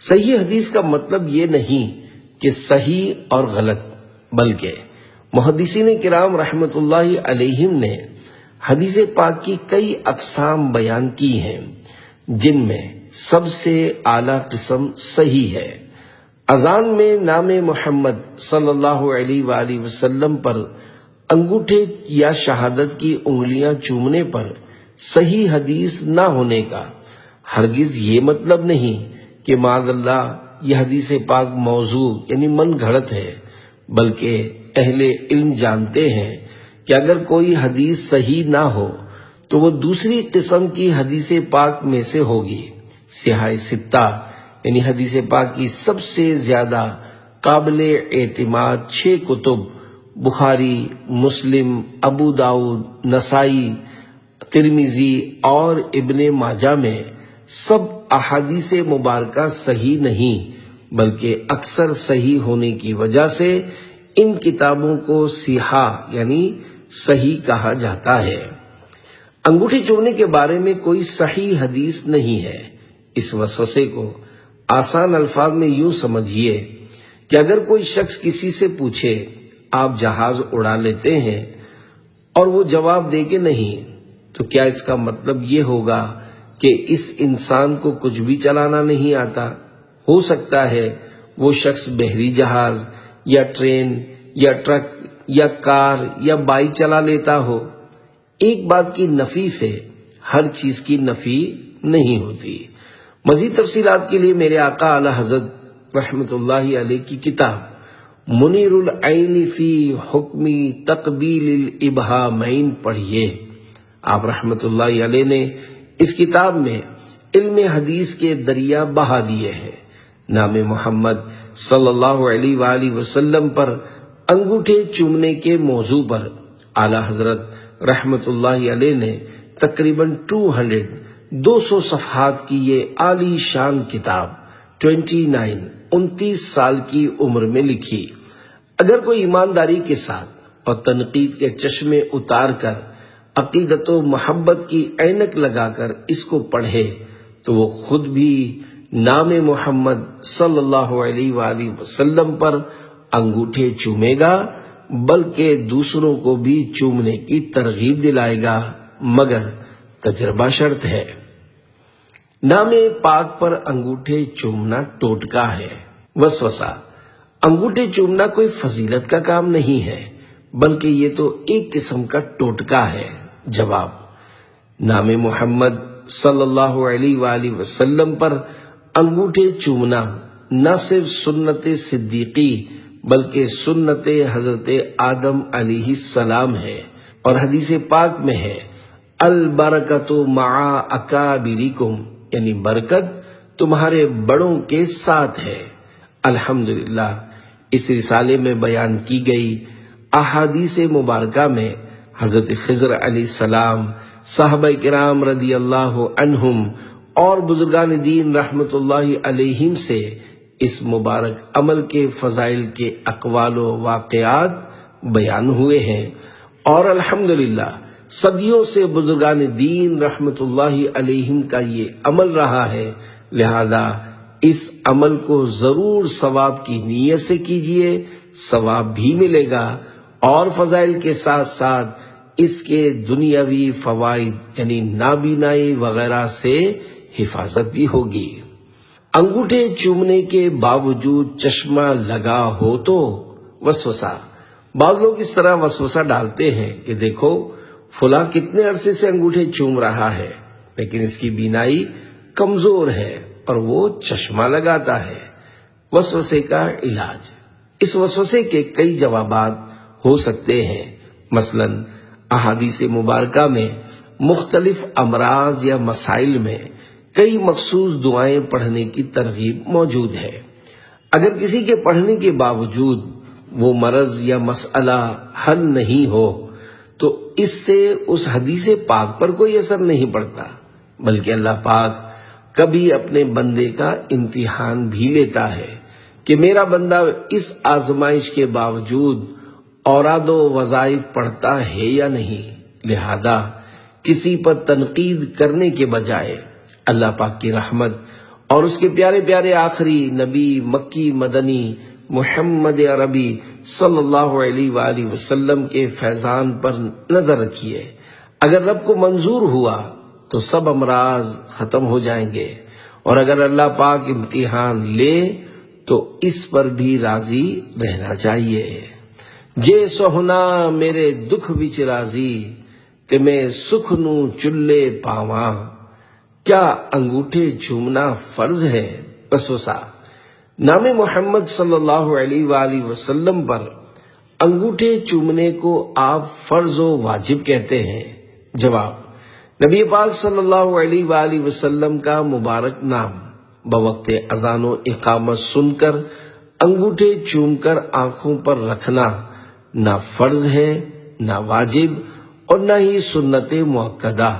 صحیح حدیث کا مطلب یہ نہیں کہ صحیح اور غلط، بلکہ محدثین کرام رحمت اللہ علیہم نے حدیث پاک کی کئی اقسام بیان کی ہیں، جن میں سب سے اعلیٰ قسم صحیح ہے۔ اذان میں نام محمد صلی اللہ علیہ وآلہ وسلم پر انگوٹھے یا شہادت کی انگلیاں چومنے پر صحیح حدیث نہ ہونے کا ہرگز یہ مطلب نہیں کہ معاذ اللہ یہ حدیث پاک موضوع یعنی من گھڑت ہے، بلکہ اہل علم جانتے ہیں کہ اگر کوئی حدیث صحیح نہ ہو تو وہ دوسری قسم کی حدیث پاک میں سے ہوگی۔ صحاح ستہ یعنی حدیث پاک کی سب سے زیادہ قابل اعتماد 6 کتب بخاری، مسلم، ابو داؤد، نسائی، ترمذی اور ابن ماجہ میں سب احادیث مبارکہ صحیح نہیں، بلکہ اکثر صحیح ہونے کی وجہ سے ان کتابوں کو صحاح یعنی صحیح کہا جاتا ہے۔ انگوٹھے چومنے کے بارے میں کوئی صحیح حدیث نہیں ہے۔ اس وسوسے کو آسان الفاظ میں یوں سمجھیے کہ اگر کوئی شخص کسی سے پوچھے آپ جہاز اڑا لیتے ہیں اور وہ جواب دے کہ نہیں، تو کیا اس کا مطلب یہ ہوگا کہ اس انسان کو کچھ بھی چلانا نہیں آتا؟ ہو سکتا ہے وہ شخص بحری جہاز یا ٹرین یا ٹرک یا کار یا بائک چلا لیتا ہو۔ ایک بات کی نفی سے ہر چیز کی نفی نہیں ہوتی۔ مزید تفصیلات کے لیے میرے آقا اعلی حضرت رحمت اللہ علیہ کی کتاب منیر العین فی حکم تقبیل الابہامین پڑھیے۔ آپ رحمت اللہ علیہ نے اس کتاب میں علم حدیث کے دریا بہا دیے ہیں۔ نام محمد صلی اللہ علیہ وآلہ وسلم پر انگوٹھے چومنے کے موضوع پر اعلی حضرت رحمت اللہ علیہ نے تقریباً 200 صفحات کی یہ عالی شان کتاب 29 سال کی عمر میں لکھی۔ اگر کوئی ایمانداری کے ساتھ اور تنقید کے چشمے اتار کر عقیدت و محبت کی عینک لگا کر اس کو پڑھے تو وہ خود بھی نام محمد صلی اللہ علیہ وآلہ وسلم پر انگوٹھے چومے گا، بلکہ دوسروں کو بھی چومنے کی ترغیب دلائے گا، مگر تجربہ شرط ہے۔ نام پاک پر انگوٹھے چومنا ٹوٹکا ہے۔ وسوسہ: انگوٹھے چومنا کوئی فضیلت کا کام نہیں ہے، بلکہ یہ تو ایک قسم کا ٹوٹکا ہے۔ جواب: نام محمد صلی اللہ علیہ وآلہ وسلم پر انگوٹھے چومنا نہ صرف سنت صدیقی بلکہ سنت حضرت آدم علیہ السلام ہے، اور حدیث پاک میں ہے البرکۃ مع اکابرکم، یعنی برکت تمہارے بڑوں کے ساتھ ہے۔ الحمدللہ اس رسالے میں بیان کی گئی احادیث مبارکہ میں حضرت خضر علیہ السلام، صحابہ کرام رضی اللہ عنہم اور بزرگان دین رحمت اللہ علیہم سے اس مبارک عمل کے فضائل کے اقوال و واقعات بیان ہوئے ہیں، اور الحمدللہ صدیوں سے بزرگان دین رحمت اللہ علیہم کا یہ عمل رہا ہے، لہذا اس عمل کو ضرور ثواب کی نیت سے کیجئے، ثواب بھی ملے گا، اور فضائل کے ساتھ ساتھ اس کے دنیاوی فوائد یعنی نابینائی وغیرہ سے حفاظت بھی ہوگی۔ انگوٹھے چومنے کے باوجود چشمہ لگا ہو تو وسوسہ: بعض لوگ اس طرح وسوسہ ڈالتے ہیں کہ دیکھو فلاں کتنے عرصے سے انگوٹھے چوم رہا ہے، لیکن اس کی بینائی کمزور ہے اور وہ چشمہ لگاتا ہے۔ وسوسے کا علاج: اس وسوسے کے کئی جوابات ہو سکتے ہیں، مثلا احادیث مبارکہ میں مختلف امراض یا مسائل میں کئی مخصوص دعائیں پڑھنے کی ترغیب موجود ہے۔ اگر کسی کے پڑھنے کے باوجود وہ مرض یا مسئلہ حل نہیں ہو تو اس سے اس حدیث پاک پر کوئی اثر نہیں پڑتا، بلکہ اللہ پاک کبھی اپنے بندے کا امتحان بھی لیتا ہے کہ میرا بندہ اس آزمائش کے باوجود اوراد و وظائف پڑھتا ہے یا نہیں۔ لہذا کسی پر تنقید کرنے کے بجائے اللہ پاک کی رحمت اور اس کے پیارے پیارے آخری نبی مکی مدنی محمد عربی صلی اللہ علیہ وآلہ وسلم کے فیضان پر نظر رکھیے۔ اگر رب کو منظور ہوا تو سب امراض ختم ہو جائیں گے، اور اگر اللہ پاک امتحان لے تو اس پر بھی راضی رہنا چاہیے۔ جے سوہنا میرے دکھ وچ راضی تے میں سکھ نو چلے پاواں، کیا انگوٹھے چومنا فرض ہے؟ وسوسہ: نام محمد صلی اللہ علیہ وآلہ وسلم پر انگوٹھے چومنے کو آپ فرض و واجب کہتے ہیں۔ جواب: نبی پاک صلی اللہ علیہ وآلہ وسلم کا مبارک نام بوقت اذان و اقامت سن کر انگوٹھے چوم کر آنکھوں پر رکھنا نہ فرض ہے، نہ واجب، اور نہ ہی سنت مؤکدہ،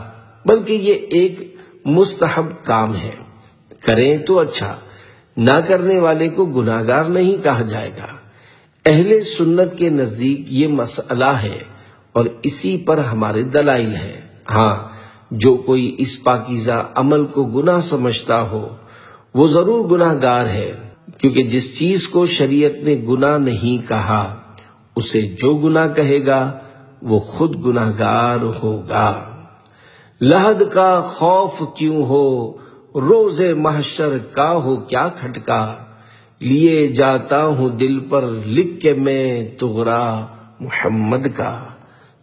بلکہ یہ ایک مستحب کام ہے۔ کریں تو اچھا، نہ کرنے والے کو گناہگار نہیں کہا جائے گا۔ اہل سنت کے نزدیک یہ مسئلہ ہے اور اسی پر ہمارے دلائل ہیں۔ ہاں، جو کوئی اس پاکیزہ عمل کو گناہ سمجھتا ہو وہ ضرور گناہگار ہے، کیونکہ جس چیز کو شریعت نے گناہ نہیں کہا اسے جو گناہ کہے گا وہ خود گناہگار ہوگا۔ لحد کا خوف کیوں ہو، روز محشر کا ہو کیا کھٹکا، لیے جاتا ہوں دل پر لکھ کے میں تغرا محمد کا۔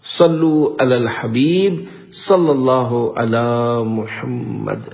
صلو علی الحبیب صلی اللہ علی محمد۔